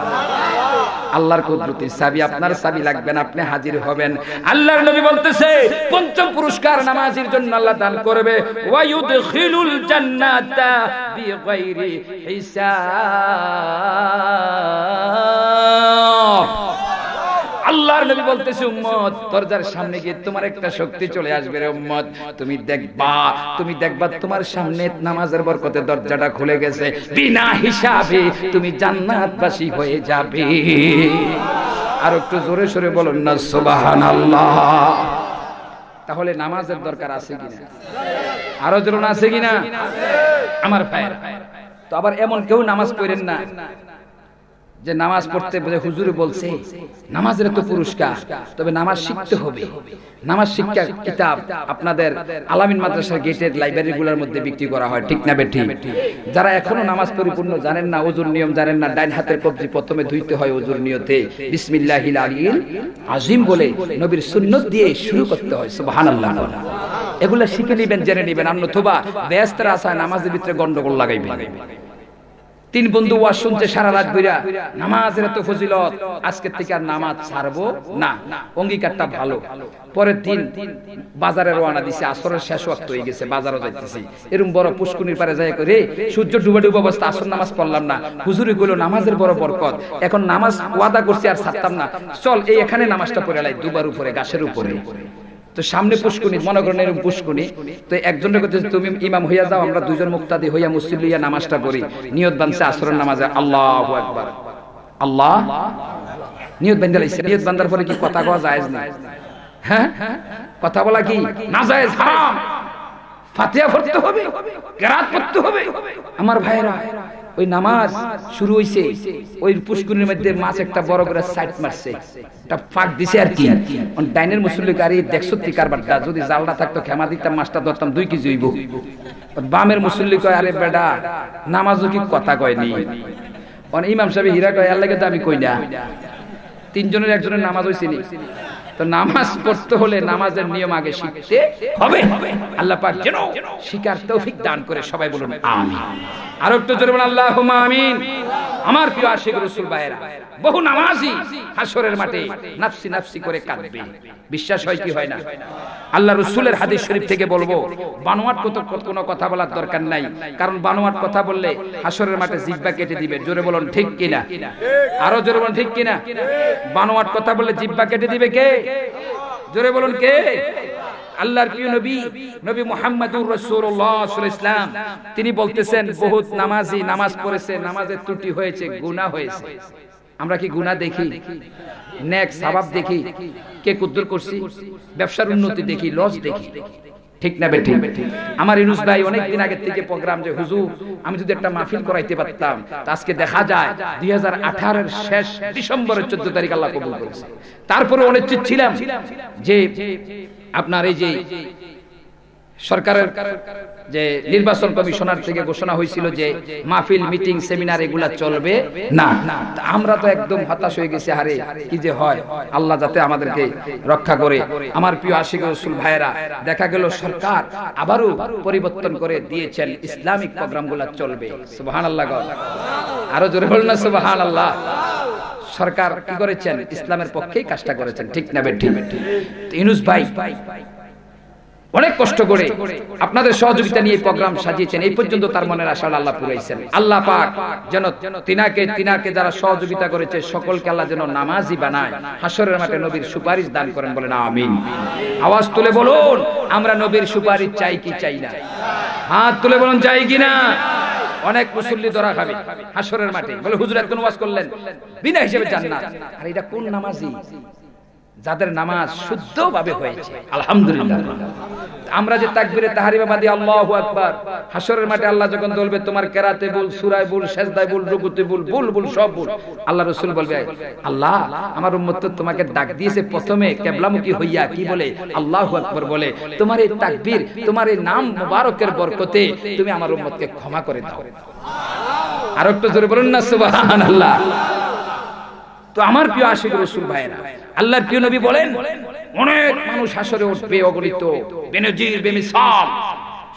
আল্লাহর কুদরতি চাবি, আপনার চাবি লাগবে না, আপনি হাজির হবেন। আল্লাহর নবী বলতেছে, পঞ্চম পুরস্কার নামাজীর জন্য আল্লাহ দান করবে, ওয়া ইউদখিলুল জান্নাতা বিগাইরি হিসাব। আল্লাহর নবী বলতেছে, উম্মত, দরজার সামনে গিয়ে তোমার একটা শক্তি চলে আসবে রে উম্মত, তুমি দেখবা তোমার সামনে নামাজের বরকতে দরজাটা খুলে গেছে, বিনা হিসাবে তুমি জান্নাতবাসী হয়ে যাবে। আর একটু জোরে সোরে বলুন না সুবহানাল্লাহ। তাহলে নামাজের দরকার আছে কিনা? আরো জোরে আছে কিনা? আমার ভাইরা, তো আবার এমন কেউ নামাজ পড়েন না যে নামাজ পড়তে বলে হুজুর বলছে নামাজের তো পুরস্কার, তবে নামাজ শিখতে হবে। নামাজ শিক্ষা কিতাব আপনাদের আলামিন মাদ্রাসার গেটের লাইব্রেরি গুলোর মধ্যে বিক্রি করা হয়, ঠিক না বেঠিক? যারা এখনো নামাজ পরিপূর্ণ জানেন না, ওযুর নিয়ম জানেন না, ডাইন হাতের কবজি প্রথমে ধুইতে হয় ওযুর নিয়তে, বিসমিল্লাহিল আলিয়্যিল আযীম বলে নবীর সুন্নাত দিয়ে শুরু করতে হয়, সুবহানাল্লাহ। এগুলা শিখে নেবেন, জেনে নেবেন, অন্যথা ব্যস্ত আসায় নামাজের ভিতরে গন্ডগোল লাগাইবেন। তিন বন্ধু ওয়াজ শুনছে সারা রাত বইরা, নামাজের এত ফজিলত, আজকে থেকে আর নামাজ ছাড়বো না, অঙ্গীকারটা ভালো। পরের দিন বাজারে রওনা দিছে, আসরের শেষ ওয়াক্ত হয়ে গেছে, বাজারও যাইতেছি, এরকম বড় পুষ্কুনির পারে যায় করে সূর্য ডুবে ডুবে অবস্থা, আসর নামাজ পড়লাম না। হুজুরে কইলো নামাজের বড় বরকত, এখন নামাজ ওয়াদা করছি আর ছাড়তাম না, চল এই এখানে নামাজটা পড়ে লাই, দুবার উপরে গাছের উপরে। তো সামনে পুষ্কুনি, মনে করেন এরকম পুষ্কুনি, তো একজনের কাছে তুমি ইমাম হইয়া যাও, আমরা দুইজন মুক্তাদি হইয়া মুসল্লি হইয়া নামাজটা পড়ি। নিয়ত বানছে আসরের নামাজে, আল্লাহু আকবার, আল্লাহ নিয়ত বান্ধা লাইছে। নিয়ত বান্ধার পরে কি কথা কওয়া জায়েজ না? হ্যাঁ, কথা বলা কি না জায়েজ, হারাম। ফাতিহা পড়তে হবে, কিরাত পড়তে হবে। আমার ভাইরা, ওই নামাজ শুরু হইছে, ওই পুষ্কুনির মধ্যে মাছ একটা বড় করে সাইড মারছে, একটা ফাঁক দিছে আর কি। ডাইনের মুসল্লি গাড়ি দেখছো তি কারবারটা, যদি জালটা থাকতো খেমা দিতাম, মাছটা ধরতাম 2 কেজি হইব। বামের মুসল্লি কয় আরে বেডা নামাজও কি কথা কয়নি। ইমাম সাহেব হীরা কয় এর লাগে তো আমি কই না, তিনজনের একজনের নামাজ হইছে নি। তো নামাজ পড়তে হলে নামাজের নিয়ম আগে শিখতে হবে। আল্লাহ পাক যেন শিখার তৌফিক দান করে, সবাই বলুন আমিন। আর একটু জোরে বলুন আল্লাহুম্মা আমিন। আমার প্রিয় আশিক রাসূল ভাইরা, বহু নামাজি হাসরের মাঠে নাফসি নাফসি করে কাঁদবে। বিশ্বাস হয় কি হয় না? আল্লাহ রাসূলের হাদিস শরীফ থেকে বলবো, বানোয়াট কোনো কথা বলার দরকার নাই, কারণ বানোয়াট কথা বললে হাসরের মাঠে জিহ্বা কেটে দিবে। জোরে বলুন ঠিক কিনা? আরো জোরে বলুন ঠিক কিনা? বানোয়াট কথা বললে জিহ্বা কেটে দিবে কে? জোরে বলুন কে? আল্লাহর প্রিয় নবী, নবী মুহাম্মদুর রাসূলুল্লাহ সাল্লাল্লাহু আলাইহি ওয়াসাল্লাম, তিনি বলতেছেন বহুত নামাজি নামাজ পড়েছে, নামাজের ত্রুটি হয়েছে, গুনাহ হয়েছে। আমরা কি গুনাহ দেখি? নেক সওয়াব দেখি? কে কুদ্দুর করছি? ব্যবসার উন্নতি দেখি, লস দেখি, ঠিক না বেঠিক? আমার ইউনুস ভাই অনেকদিন আগে থেকে প্রোগ্রাম যে হুজুর আমি যদি একটা মাহফিল করাইতে পারতাম, তা আজকে দেখা যায় 2018 এর শেষ ডিসেম্বরের 14 তারিখ আল্লাহ কবুল করেছে। তারপরে অনিশ্চিত ছিলাম যে আপনার এই যে সরকারের যে নির্বাচন কমিশনার থেকে ঘোষণা হয়েছিল যে মাহফিল, মিটিং, সেমিনার এগুলা চলবে না। আমরা তো একদম হতাশ হয়ে গেছি, হারে কি যে হয়, আল্লাহ যাতে আমাদেরকে রক্ষা করে। আমার প্রিয় আশিক রাসূল ভাইরা, দেখা গেল সরকার আবারও পরিবর্তন করে দিয়েছেন, ইসলামিক প্রোগ্রামগুলো চলবে। সুবহানাল্লাহ, আরো জোরে বলুন না সুবহানাল্লাহ। সরকার কি করেছেন? ইসলামের পক্ষেই কাজটা করেছেন, ঠিক না বেঠিক? ইউনুস ভাই অনেক কষ্ট করে আপনাদের সহযোগিতা নিয়ে প্রোগ্রাম সাজিয়েছেন, এই পর্যন্ত তার মনের আশা আল্লাহ পুরাইছেন। আল্লাহ পাক যেন তিনাকে যারা সহযোগিতা করেছে সকলকে আল্লাহ যেন নামাজি বানায়, হাসরের মাঠে নবীর সুপারিশ দান করেন, বলেন আমিন। আওয়াজ তুলে বলুন, আমরা নবীর সুপারিশ চাই কি চাই না? হাত তুলে বলুন চাই কিনা? অনেক মুসল্লি ধরা খাবে হাসরের মাঠে, বলে হুজুর কোন ওয়াজ করলেন, বিনা হিসেবে জান্নাত। আর এটা কোন নামাজি? যাদের নামাজ শুদ্ধভাবে হয়েছে, আলহামদুলিল্লাহ। আমরা যে তাকবীরে তাহরিমা বাদি আল্লাহু আকবার, হাসরের মাঠে আল্লাহ যখন বলবে তোমার কেরাতে বল, সূরায় বল, সিজদায় বল, রুকুতে বল, বল সব বল, আল্লাহ রাসূল বলবে আল্লাহ আমার উম্মত তো তোমাকে ডাক দিয়েছে প্রথমে কিবলামুখী হইয়া, কি বলে? আল্লাহু আকবার বলে। তোমার এই তাকবীর, তোমার এই নাম মুবারকের বরকতে তুমি আমার উম্মতকে ক্ষমা করে দাও। আর একটু জোরে বলুন না সুবহানাল্লাহ। তো আমার প্রিয় আশিক রাসূল ভাইরা, আল্লাহর প্রিয় নবী বলেন অনেক মানুষ হাসরে উঠবে অগণিত, বেনজির বেমিসাল,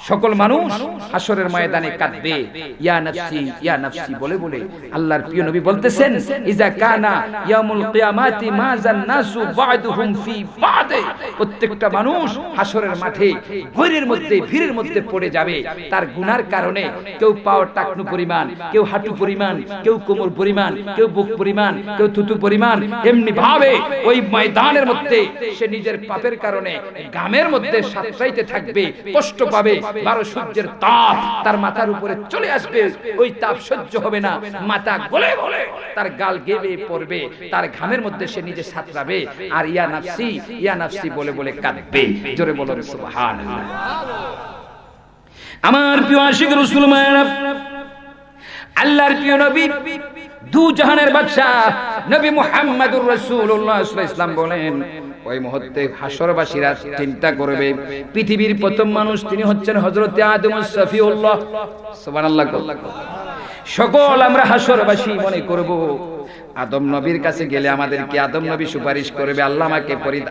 সকল মানুষ হাসরের ময়দানে কাঁদবে, ইয়া নাফসি ইয়া নাফসি বলে বলে। আল্লাহর প্রিয় নবী বলতেছেন ইজা কানা ইয়াউমুল কিয়ামাতি মাযান নাসু বা'দুহুম ফি বা'দ, প্রত্যেকটা মানুষ হাসরের মাঠে ভিড়ের মধ্যে পড়ে যাবে। তার গুনার কারণে কেউ পাও টাকনু পরিমাণ, কেউ হাঁটু পরিমাণ, কেউ কোমর পরিমাণ, কেউ বুক পরিমাণ, কেউ থুতু পরিমাণ, এমনি ভাবে ওই ময়দানের মধ্যে সে নিজের পাপের কারণে গামের মধ্যে সাঁতরাইতে থাকবে, কষ্ট পাবে। 12 সূর্যের তাপ তার মাথার উপরে চলে আসবে, ওই তাপ সহ্য হবে না, মাথা গলে গলে তার গাল গেবে পড়বে, তার ঘামের মধ্যে সে নিজে সাঁতরাবে আর ইয়া নাফসি বলে বলে কাঁদবে। জোরে বলুন সুবহানাল্লাহ। আমার প্রিয় আশিক রাসূল মায়েরা, আল্লাহর প্রিয় নবী দু জাহানের বাদশা নবী মুহাম্মদুর রাসূলুল্লাহ সাল্লাল্লাহু আলাইহি ওয়াসাল্লাম বলেন, ওই মুহূর্তে হাসরবাসীরা চিন্তা করবে পৃথিবীর প্রথম মানুষ তিনি হচ্ছেন হযরত আদম সফিউল্লাহ। সুবহানাল্লাহ। সকল আমরা হাসরবাসী মনে করব আদম নবীর কাছে গেলে আমাদেরকে আদম নবী সুপারিশ করবে, আল্লাহ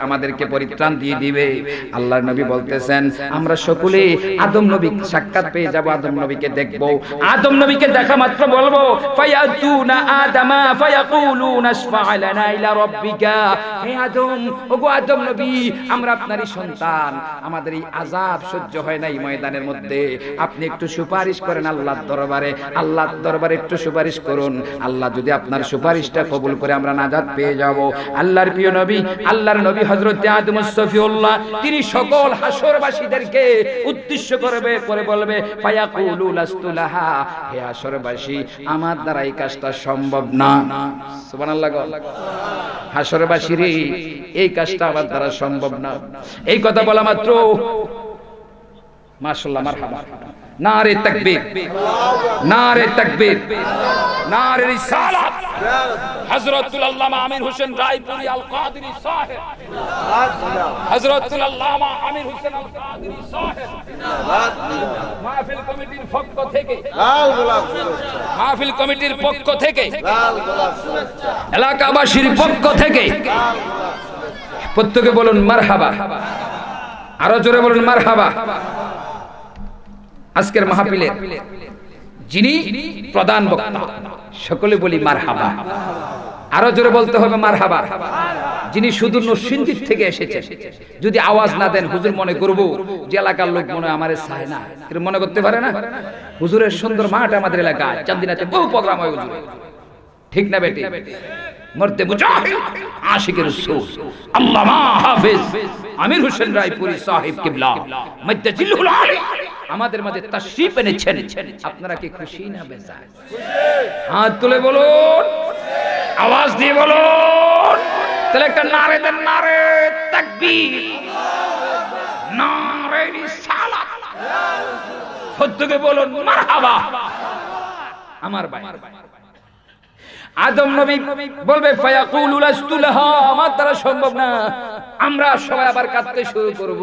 আমাদেরকে পরিত্রাণ দিয়ে দিবে। আল্লাহর নবী বলতেছেন আমরা সকলে আদম নবী সাক্ষাৎ পেয়ে যাব, আদম নবীকে দেখব। আদম নবীকে দেখা মাত্র বলবো ফায়াতুনা আদামা ফায়াকুলুনা আশফা লানা ইলা রাব্বিকা, হে আদম, ওগো আদম নবী, আমরা আপনারই সন্তান, আমাদের এই আযাব সহ্য হয় না এই ময়দানের মধ্যে, আপনি একটু সুপারিশ করেন আল্লাহর দরবারে, আল্লাহর দরবারে একটু সুপারিশ করুন। আল্লাহ যদি আপনার সুপারিশ কবুল করে আমরা নাজাত পেয়ে যাব। আল্লাহর প্রিয় নবী, আল্লাহর নবী হযরত আদম সফিউল্লাহ তিনি সকল হাসরবাসীদেরকে উদ্দেশ্য করবে করে বলবে ফায়াকুলু লাস্তুলাহা, হে হাসরবাসী, আমার দ্বারা এই কাজটা সম্ভব না। সুবহানাল্লাহ। হাসরবাসী রে, এই কাজটা আমার দ্বারা সম্ভব না। এই কথা বলা মাত্র মাশাআল্লাহ, মারহাবা, নারে তাকবীর, নারে তাকবীর, নারে রিসালাত। হযরতুল আল্লামা আমির হোসেন রায়পুরি আল কাদেরী সাহেব, হযরতুল আল্লামা আমির হোসেন আল কাদেরী সাহেব মাহফিল কমিটির পক্ষ থেকে, মাহফিল কমিটির পক্ষ থেকে, এলাকাবাসীর পক্ষ থেকে প্রত্যেকে বলুন মারহাবা, আরো জোরে বলুন মারহাবা। আজকের মাহফিলের যিনি প্রধান বক্তা সকলে বলি মারহাবা, আরো জোরে বলতে হবে মারহাবা। যিনি সুদূর নরসিংদী থেকে এসেছেন, যদি আওয়াজ না দেন হুজুর মনে করব যে এলাকার লোক মনে আমারে চায় না, এরকম মনে করতে পারে না। হুজুরের সুন্দর মাঠ আমাদের এলাকায় চান্দিনাতে বহু প্রোগ্রাম হয় হুজুর, ঠিক না বেটি? মরতে মুজাহিদ আশিকের রাসূল আল্লামা হাফেজ আমির হোসেন রায়পুরি সাহেব কিবলা মাদ্দাজিলুল আলী আমাদের মাঝে তাশরীফ এনেছেন। আপনারা কি খুশি না বেজার? হাত তুলে বলুন, আওয়াজ দিয়ে বলুন, তাহলে একটা নারে দেন, নারে তাকবীর, নারে রিসালাত, প্রত্যেকে বলুন মারহাবা। আমার ভাই আদম নবী বলবে ফায়াকুলু লাস্তুলাহা, আমার দ্বারা সম্ভব না। আমরা সবাই আবার কাঁদতে শুরু করব,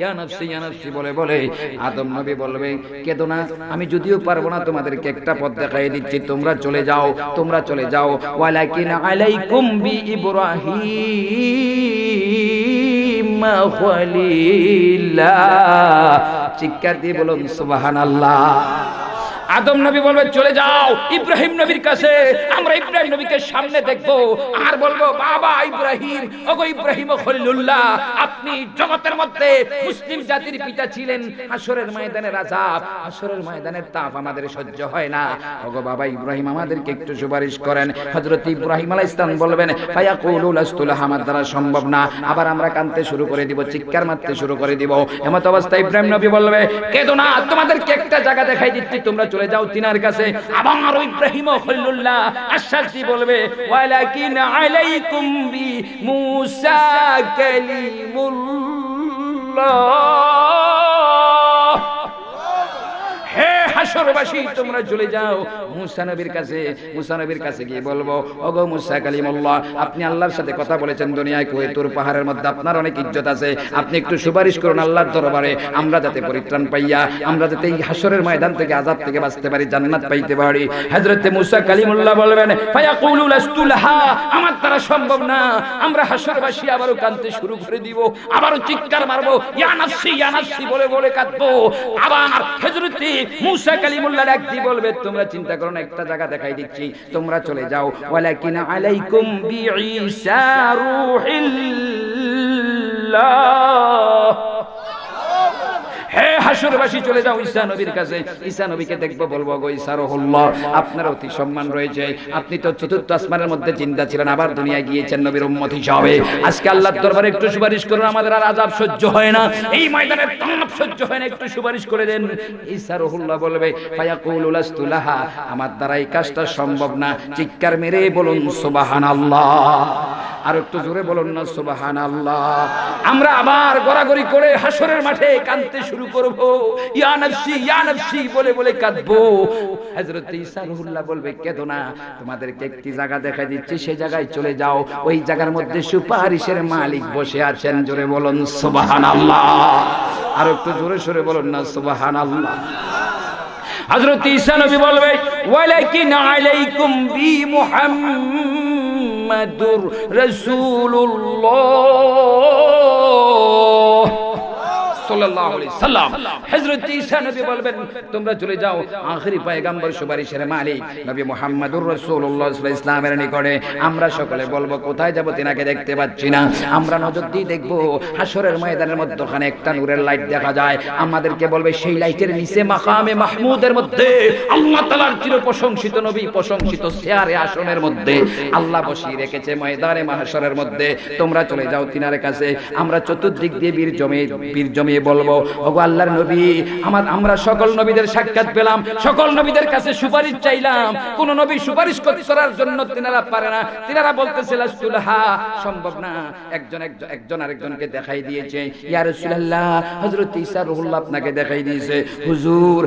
ইয়া নাফসি বলে বলে। আদম নবী বলবে কেঁদো না, আমি যদিও পারবো না তোমাদেরকে একটা পথ দেখাই দিচ্ছি, তোমরা চলে যাও, তোমরা চলে যাও। ওয়ালাকিন আলাইকুম বি ইব্রাহিম খলিল্লাহ, চিৎকার দিয়ে বলুন সুবহানাল্লাহ। আদম নবী বলবে চলে যাও ইব্রাহিম নবীর কাছে, আমরা ইব্রাহিম নবীকে সামনে দেখবো আর বলবো বাবা ইব্রাহিম, ওগো ইব্রাহিম খলিলুল্লাহ, আপনি জগতের মধ্যে মুসলিম জাতির পিতা ছিলেন। হাসরের ময়দানের আযাব, হাসরের ময়দানের তাপ আমাদের সহ্য হয় না, ওগো বাবা ইব্রাহিম আমাদেরকে একটু সুপারিশ করেন। হযরত ইব্রাহিম আলাইহিস সালাম বলবেন ফায়াকুলু লাস্তুলাহা, আমার দ্বারা সম্ভব না। আবার আমরা কাঁদতে শুরু করে দিব, চিৎকার মারতে শুরু করে দিব। এমত অবস্থায় ইব্রাহিম নবী বলবে কেঁদো না, তোমাদেরকে একটা জায়গা দেখাই দিচ্ছি, তোমরা চলে যাও তিনার কাছে। আবার ইব্রাহিম খলিলুল্লাহ আশ্বাস দিয়ে বলবে ওয়ালাকিন আলাইকুম বি মুসা কালিমুল্লাহ, হে হাসরবাসী তোমরা চলে যাও মুসা নবীর কাছে। মুসা নবীর কাছে গিয়ে বলবো ওগো মুসা কালিমুল্লাহ, আপনি আল্লাহর সাথে কথা বলেছেন দুনিয়ায়, কুয়েতুর পাহাড়ের মধ্যে আপনার অনেক ইজ্জত আছে, আপনি একটু সুপারিশ করুন আল্লাহর দরবারে, আমরা যাতে পরিত্রাণ পাইয়া, আমরা যাতে এই হাসরের ময়দান থেকে আযাব থেকে বাঁচতে পারি, জান্নাত পাইতে পারি। হযরত মুসা কালিমুল্লাহ বলবেন ফায়াকুলু লাস্তুলাহা, আমার দ্বারা সম্ভব না। আমরা হাসরবাসী আবারও কাঁদতে শুরু করে দিব, আবারও চিৎকার মারবো ইয়া নাফসি বলে বলে কাঁদবো। আবার হযরত মুসা কালিমুল্লাহ ডাক দিয়ে বলবে তোমরা চিন্তা করো না, একটা জায়গা দেখাই দিচ্ছি, তোমরা চলে যাও। ওয়ালাকিন আলাইকুম বিঈসা রূহিল্লাহ, হে হাসরবাসী চলে যাও ঈসা নবীর কাছে, ঈসা নবীকে দেখবো, বলবো গো ঈসা রুহুল্লাহ, আপনার অতি সম্মান রয়েছে, আপনি তো চতুর্থ আসমানের মধ্যে জিন্দা ছিলেন, আবার দুনিয়ায় গিয়েছেন নবীর উম্মত হিসাবে, আজকে আল্লাহর দরবারে একটু সুপারিশ করুন, আমাদের আর আযাব সহ্য হয় না, এই ময়দানের তাপ সহ্য হয় না, একটু সুপারিশ করে দেন। ঈসা রুহুল্লাহ বলবে ফায়াকুলু লাস্তু লাহা, আমার দ্বারা এই কাজটা সম্ভব না। চিৎকার মেরে বলুন সুবহানাল্লাহ, আর একটু জোরে বলুন না সুবহানাল্লাহ। আমরা আবার গড়াগড়ি করে হাসরের মাঠে কাঁদতে শুরু করব, ইয়া নফসি বলে বলে কাঁদবো। হযরত ঈসা রুহুল্লাহ বলবে কেঁদো না, তোমাদেরকে একটি জায়গা দেখা দিচ্ছি, সেই জায়গায় চলে যাও, ওই জায়গার মধ্যে সুপারিশের মালিক বসে আছেন। জোরে বলুন সুবহানাল্লাহ, আর একটু জোরে সরে বলুন না সুবহানাল্লাহ। হযরত ঈসা নবী বলবে ওয়ালাকিন আলাইকুম বি মুহাম্মাদুর রাসূলুল্লাহ সাল্লাল্লাহু আলাইহি সাল্লাম। হযরত ঈসা নবী বলবেন তোমরা চলে যাও আখেরি পয়গম্বর সুপারিশের মালিক নবী মুহাম্মদুর রাসূলুল্লাহ সাল্লাল্লাহু আলাইহি ইসলামের নিকটে। আমরা সকলে বলবো কোথায় যাব, তিনাকে দেখতে পাচ্ছি না। আমরা নজর দিয়ে দেখবো হাসরের ময়দানের মধ্যখানে একটা নূরের লাইট দেখা যায়, আমাদেরকে বলবে সেই লাইটের নিচে মাকামে মাহমুদের মধ্যে আল্লাহ তাআলার চির প্রশংসিত নবী প্রশংসিত চেয়ারে আসনের মধ্যে আল্লাহ বসিয়ে রেখেছে ময়দানে মাহশরের মধ্যে। তোমরা চলে যাও তিনার কাছে। আমরা চতুর্দিক দিয়ে বীর জমিয়ে বলবো ওগো আল্লাহর নবী, আমরা সকল নবীদের সাক্ষাৎ পেলাম, সকল নবীদের কাছে সুপারিশ চাইলাম, কোন নবী সুপারিশ করার জন্য তিনারা পারে না। তিনারা বলতেছে লাসতুলহা, সম্ভব না। একজন আরেকজনকে দেখাই দিয়েছে, ইয়া রাসূলুল্লাহ হযরত ঈসা রুহুল্লাহ আপনাকে দেখাই দিয়েছে, হুজুর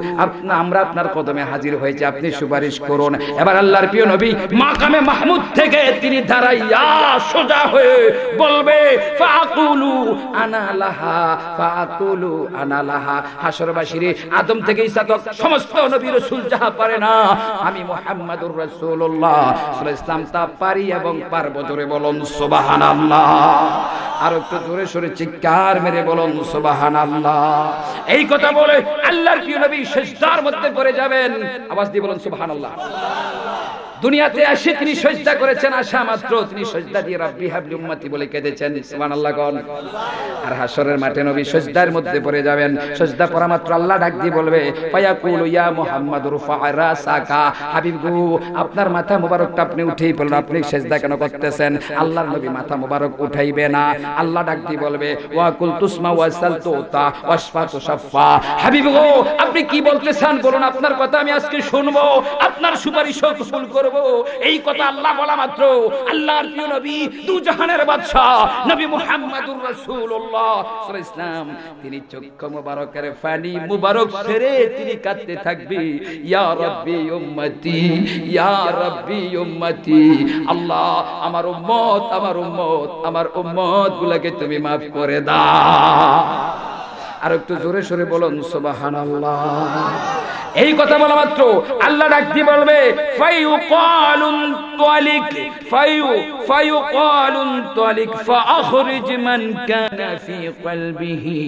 আমরা আপনার কদমে হাজির হয়েছে, আপনি সুপারিশ করুন। এবার আল্লাহর প্রিয় নবী মাকামে মাহমুদ থেকে তিনি দাঁড়াইয়া সোজা হয়ে বলবে ফাকুলু আনা লাহা, ফাকুলু আনা লাহা। হাসরবাসীরে আদম থেকে ঈসা তক সমস্ত নবী রাসূল যাহা পারে না, আমি মুহাম্মাদুর রাসূলুল্লাহ সাল্লাল্লাহু আলাইহি ওয়াসাল্লাম তা পারি এবং পারবো। জোরে বলুন সুবহানাল্লাহ, আর একটু জোরে সরে চিৎকার মেরে বলুন সুবহানাল্লাহ। এই কথা বলে আল্লাহর প্রিয় নবী সিজদার মধ্যে পড়ে যাবেন। আওয়াজ দিয়ে বলুন সুবহানাল্লাহ। দুনিয়াতে এসে তিনি সিজদা করেছেন, আসা মাত্র তিনি সিজদা দিয়ে রাব্বি হাবলি উম্মতি বলে কেঁদেছেন। সুবহানাল্লাহ কোন। আর হাসরের মাঠে নবী সিজদার মধ্যে পড়ে যাবেন। সিজদা করা মাত্র আল্লাহ ডাক দিয়ে বলবে ফায়াকুলু ইয়া মুহাম্মাদুর ফারাসাকা, হাবিব গো আপনার মাথা মোবারকটা আপনি উঠেই বলুন, আপনি সিজদা কেন করতেছেন? আল্লাহর নবী মাথা মোবারক উঠাইবে না। আল্লাহ ডাক দিয়ে বলবে ওয়া কুল তুসমা ওয়া সালতুতা ওয়াশফাতু শাফা, হাবিব গো আপনি কি বলতেছেন বলুন, আপনার কথা আমি আজকে শুনবো, আপনার সুপারিশও কবুল করব। এই কথা আল্লাহ বলা মাত্র আল্লাহর প্রিয় নবী দু জাহানের বাদশা নবী মুহাম্মদুর রাসূলুল্লাহ সাল্লাল্লাহু আলাইহি ওয়াসাল্লাম তিনি চক্ষু মোবারকের পানি মোবারক ছেড়ে তিনি কাঁদতে থাকবে, ইয়া রাব্বি উম্মতি, ইয়া রাব্বি উম্মতি। আল্লাহ আমার উম্মত আমার উম্মত গুলোকে তুমি maaf করে দাও। আর একটু জোরে সরে বলুন সুবহানাল্লাহ। এই কথা বলা মাত্র আল্লাহ ডাক দিয়ে বলবে ফায়ুকালুন তালিক ফায়ুকালুন তালিক ফাআখরিজ মান কানা ফি কলবিহি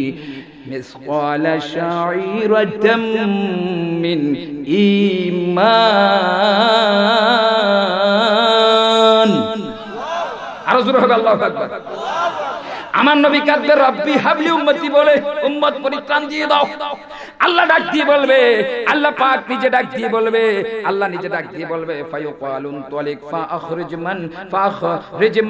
মিসকালা শাঈরাতাম মিন ঈমান। আর জোরে হবে আল্লাহু আকবার। আমার নবী কাঁদবে রব্বি হাবলি উম্মতি বলে, উম্মত পরিত্রাণ দিয়ে দাও। আল্লাহ ডাক দিয়ে বলবে, আল্লাহ পাক নিজে ডাক দিয়ে বলবে, আল্লাহ নিজে ডাক দিয়ে বলবে ফায়ুকালুন তালিক ফাআখরিজ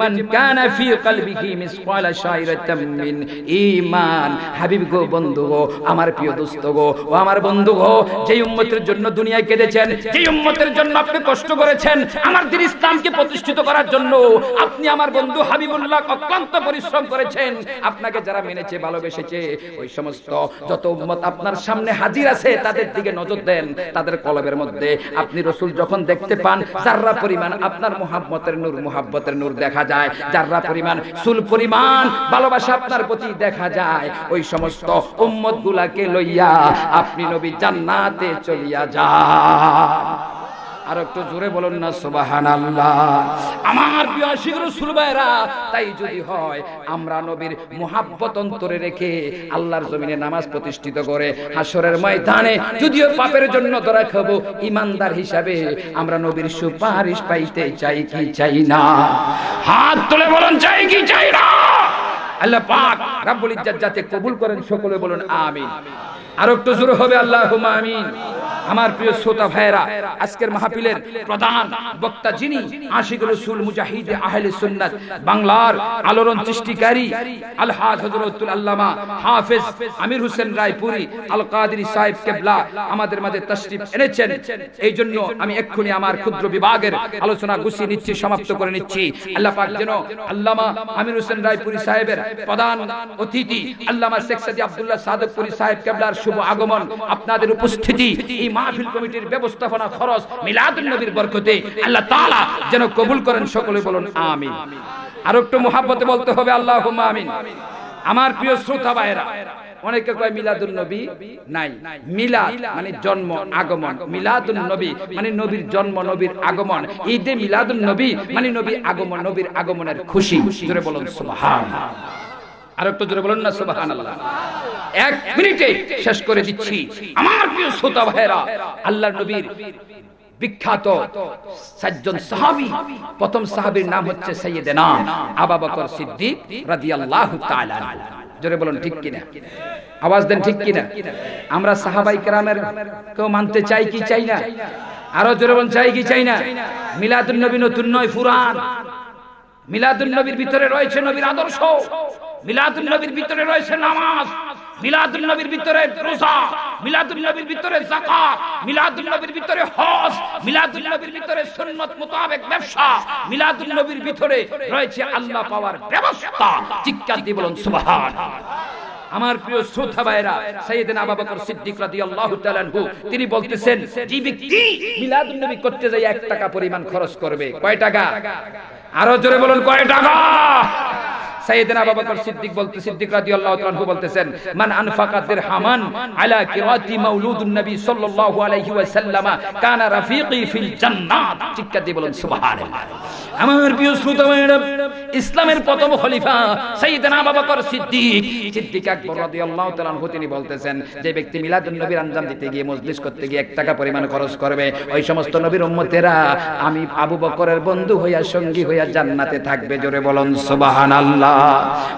মান কানা ফি কলবিহি মিসকালা শাঈরাতাম মিন ঈমান। হাবিব গো, বন্ধু গো, আমার প্রিয় দোস্ত গো, ও আমার বন্ধু গো, যেই উম্মতের জন্য দুনিয়ায় কেঁদেছেন, যেই উম্মতের জন্য আপনি কষ্ট করেছেন, আমার দ্বীন ইসলামকে প্রতিষ্ঠিত করার জন্য আপনি আমার বন্ধু হাবিবুল্লাহ অক্লান্ত পরিশ্রম করেছেন। আপনাকে যারা মেনেছে ভালোবেসেছে ওই সমস্ত যত উম্মত আপনার সামনে হাজির আছে তাদের দিকে নজর দেন। তাদের কলবের মধ্যে আপনি রাসূল যখন দেখতে পান যাররা পরিমাণ আপনার মুহাব্বতের নূর দেখা যায়, যাররা পরিমাণ সুল পরিমাণ ভালোবাসা আপনার প্রতি দেখা যায়, ওই সমস্ত উম্মত গুলাকে লইয়া আপনি নবী জান্নাতে চলিয়া যান। আর একটু জোরে বলুন না সুবহানাল্লাহ। আমার প্রিয় আশিক রাসূল ভাইরা, তাই যদি হয় আমরা নবীর মুহাব্বত অন্তরে রেখে আল্লাহর জমিনে নামাজ প্রতিষ্ঠিত করে হাসরের ময়দানে যদিও পাপের জন্য ধরা খাবো, ইমানদার হিসাবে আমরা নবীর সুপারিশ পাইতে চাই কি চাই না? হাত তুলে বলুন চাই কি চাই না? আল্লাহ পাক রব্বুল ইজ্জত যাতে কবুল করেন, সকলে বলুন আমিন। আর একটু জোরে হবে আল্লাহুম্মা আমিন। আমার প্রিয় শ্রোতা ভাইরা, আজকের মাহফিলের প্রধান বক্তা যিনি, আশিক রাসূল মুজাহিদে আহলে সুন্নাত, বাংলার আলোড়ন সৃষ্টিকারী আলহাজ হযরতুল আল্লামা হাফেজ আমির হোসেন রায়পুরি আল কাদেরী সাহেব কেবলা আমাদের মাঝে তাশরিফ এনেছেন। এই জন্য আমি এক্ষুনি আমার ক্ষুদ্র বিভাগের আলোচনা গুছিয়ে নিচ্ছি, সমাপ্ত করে নিচ্ছি। আল্লাহ পাক যেন আল্লামা আমির হোসেন রায়পুরি সাহেবের প্রধান অতিথি আল্লামা শেখ সাদি আব্দুল্লাহ সাদকপুরি সাহেব কেবলার শুভ আগমন, আপনাদের উপস্থিতি, এই মাহফিল কমিটির ব্যবস্থাপনা খরচ মিলাদুন নবীর বরকতে আল্লাহ তাআলা যেন কবুল করেন, সকলে বলুন আমিন। আর একটু মুহাব্বতে বলতে হবে আল্লাহুম্মা আমিন। আমার প্রিয় শ্রোতা ভাইরা, অনেকে কয় মিলাদুন নবী নাই। মিলাদ মানে জন্ম, আগমন। মিলাদুন নবী মানে নবীর জন্ম, নবীর আগমন। ঈদে মিলাদুন নবী মানে নবীর আগমন, নবীর আগমনের খুশি। জোরে বলুন সুবহানাল্লাহ। আর একটু জোরে বলুন না সুবহানাল্লাহ। এক মিনিটে শেষ করে দিচ্ছি। আমার প্রিয় শ্রোতা ভাইরা, আল্লাহর নবীর বিখ্যাত 7 জন সাহাবী, প্রথম সাহাবীর নাম হচ্ছে সাইয়েদেনা আবু বকর সিদ্দিক রাদিয়াল্লাহু তাআলা। জোরে বলুন ঠিক কিনা, আওয়াজ দেন ঠিক কিনা। আমরা সাহাবায়ে কেরামের কেউ মানতে চাই কি চাই না? আরো জোরে বলুন চাই কি চাই না? মিলাদুন নবী নতুন নয়, পুরান। মিলাদুন নবীর ভিতরে রয়েছে নবীর আদর্শ, মিলাদুন নবীর ভিতরে রয়েছে নামাজ, মিলাদুন নবীর ভিতরে রোজা, মিলাদুন নবীর ভিতরে যাকাত, মিলাদুন নবীর ভিতরে হজ, মিলাদুন নবীর ভিতরে সুন্নাত মোতাবেক ব্যবসা, মিলাদুন নবীর ভিতরে রয়েছে আল্লাহ পাওয়ার ব্যবস্থা। চিৎকার দিয়ে বলুন সুবহানাল্লাহ। আমার প্রিয় শ্রোতা ভাইরা, সাইয়েদনা আবু বকর সিদ্দিক রাদিয়াল্লাহু তাআলা আনহু তিনি বলতেছেন, যে ব্যক্তি মিলাদুন নবী করতে যায় 1 টাকা পরিমাণ খরচ করবে। কয় টাকা? আরো জোরে বলুন কয় টাকা? সাইয়েদনা আবু বকর সিদ্দিক রাদিয়াল্লাহু তাআলা আনহু বলতেছেন, মান আনফাকা দিরহামান আলা কিরাতি মাউলুদুন নবী সাল্লাল্লাহু আলাইহি ওয়াসাল্লাম কানা রাফিকি ফিল জান্নাত। চিৎকার দিয়ে বলুন সুবহানাল্লাহ। আমার প্রিয় শ্রোতা ভাইরা, ইসলামের প্রথম খলিফা সাইয়েদনা আবু বকর সিদ্দিক আকবর রাদিয়াল্লাহু তাআলা আনহু তিনি বলতেছেন, যে ব্যক্তি মিলাদুন নবীর আঞ্জাম দিতে গিয়ে, মজলিস করতে গিয়ে 1 টাকা পরিমাণ খরচ করবে, ওই সমস্ত নবীর উম্মতেরা আমি আবু বকরের বন্ধু হইয়া, সঙ্গী হইয়া জান্নাতে থাকবে। জোরে বলুন সুবহানাল্লাহ।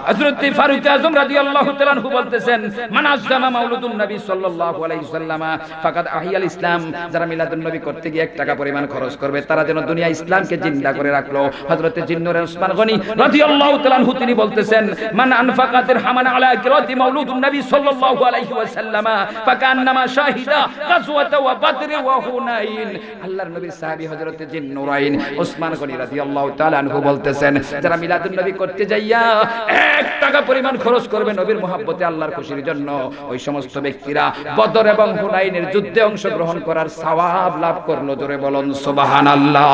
হযরত ফারুক আযম রাদিয়াল্লাহু তাআলা আনহু বলতেছেন, মান আযযামা মাউলুদুন নবী সাল্লাল্লাহু আলাইহি ওয়াসাল্লাম ফাকাদ আহিয়াল ইসলাম। যারা মিলাদুন নবী করতে গিয়ে 1 টাকা পরিমাণ খরচ করবে, তারা যেন দুনিয়া ইসলামকে জিন্দা করে রাখলো। হযরত জিন্নুর উসমান গনি রাদিয়াল্লাহু তাআলা আনহু তিনি বলতেছেন, মান আনফাকা দিরহামান আলা কিরাতি মাউলুদুন নবী সাল্লাল্লাহু আলাইহি ওয়াসাল্লাম ফাকান্নামা শাহিদা গাজওয়াতা ওয়া বদর ওয়া হুনাইন। আল্লাহর নবীর সাহাবী হযরত জিন্নুরাইন উসমান গনি রাদিয়াল্লাহু তাআলা আনহু বলতেছেন, যারা মিলাদুন নবী করতে যাইয়া 1 টাকা পরিমাণ খরচ করবে নবীর মুহাব্বতে, আল্লাহর খুশির জন্য, ওই সমস্ত ব্যক্তিরা বদর এবং হুনাইনের যুদ্ধে অংশগ্রহণ করার সওয়াব লাভ করলো। জোরে বলুন সুবহানাল্লাহ।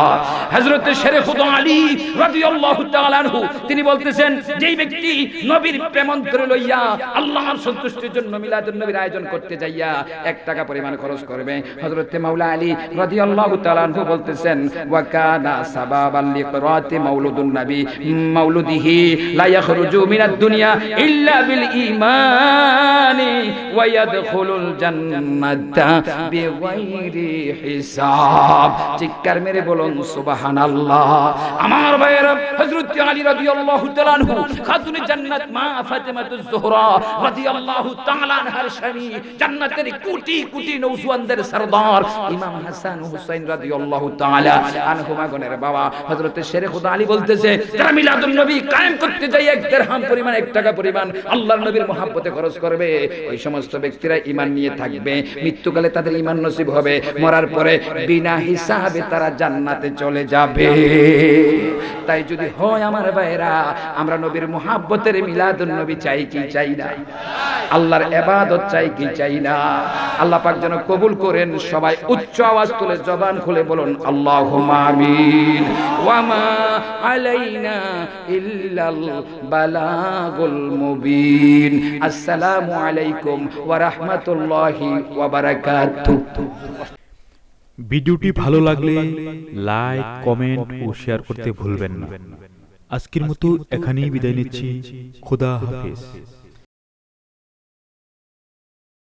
হযরত শেরেখুদ আলী রাদিয়াল্লাহু তাআলা আনহু তিনি বলতেছেন, যেই ব্যক্তি নবীর প্রেম অন্তরে লইয়া আল্লাহর সন্তুষ্টির জন্য মিলাদুন নবীর আয়োজন করতে যাইয়া 1 টাকা পরিমাণ খরচ করবে, হযরত মাওলা আলী রাদিয়াল্লাহু তাআলা আনহু বলতেছেন, ওয়া কানা সাবাবাল লিকরাতি মাউলুদুন নবী মাউলুদিহি লা ইয়াখরুজু মিনাদ দুনিয়া ইল্লা বিল ঈমানি ওয়া ইয়াদখুলুল জান্নাতা বিগাইরি হিসাব। চিৎকার মেরে বলুন সুবহানাল্লাহ। আমার ভাইয়েরা, হযরত আলী রাদিয়াল্লাহু তাআলা আনহু খাতুনে জান্নাত মা ফাতেমাতুজ জোহরা রাদিয়াল্লাহু তাআলা আনহার স্বামী, জান্নাতের কোটি কোটি নওজওয়ানদের সরদার ইমাম হাসান ও হুসাইন রাদিয়াল্লাহু তাআলা আনহুমা গণের বাবা হযরত শেরেখুদ আলী বলতেছে, যারা মিলাদুন নবী কায়েম করতে যায় 1 দিরহাম পরিমাণ, 1 টাকা পরিমাণ আল্লাহর নবীর মুহাব্বতে খরচ করবে, ওই সমস্ত ব্যক্তিরা ঈমান নিয়ে থাকবে, মৃত্যুকালে তাদের ঈমান নসিব হবে, মরার পরে বিনা হিসাবে তারা জান্নাতে চলে যাবে। তাই যদি হয় আমার ভাইরা, আমরা নবীর মুহাব্বতের মিলাদুন নবী চাই কি চাই না? আল্লাহর ইবাদত চাই কি চাই না? আল্লাহ পাক যেন কবুল করেন। সবাই উচ্চ আওয়াজ তুলে জবান খুলে বলুন আল্লাহুম্মা আমিন। ওয়া মা আলাইনা ইল্লাল বালাগুল মুবিন। আসসালামু আলাইকুম ওয়া রাহমাতুল্লাহি ওয়া বারাকাতুহু। ভিডিওটি ভালো লাগলে লাইক, কমেন্ট ও শেয়ার করতে ভুলবেন না। আজকের মতো এখানেই বিদায় নিচ্ছি। খোদা হাফেজ।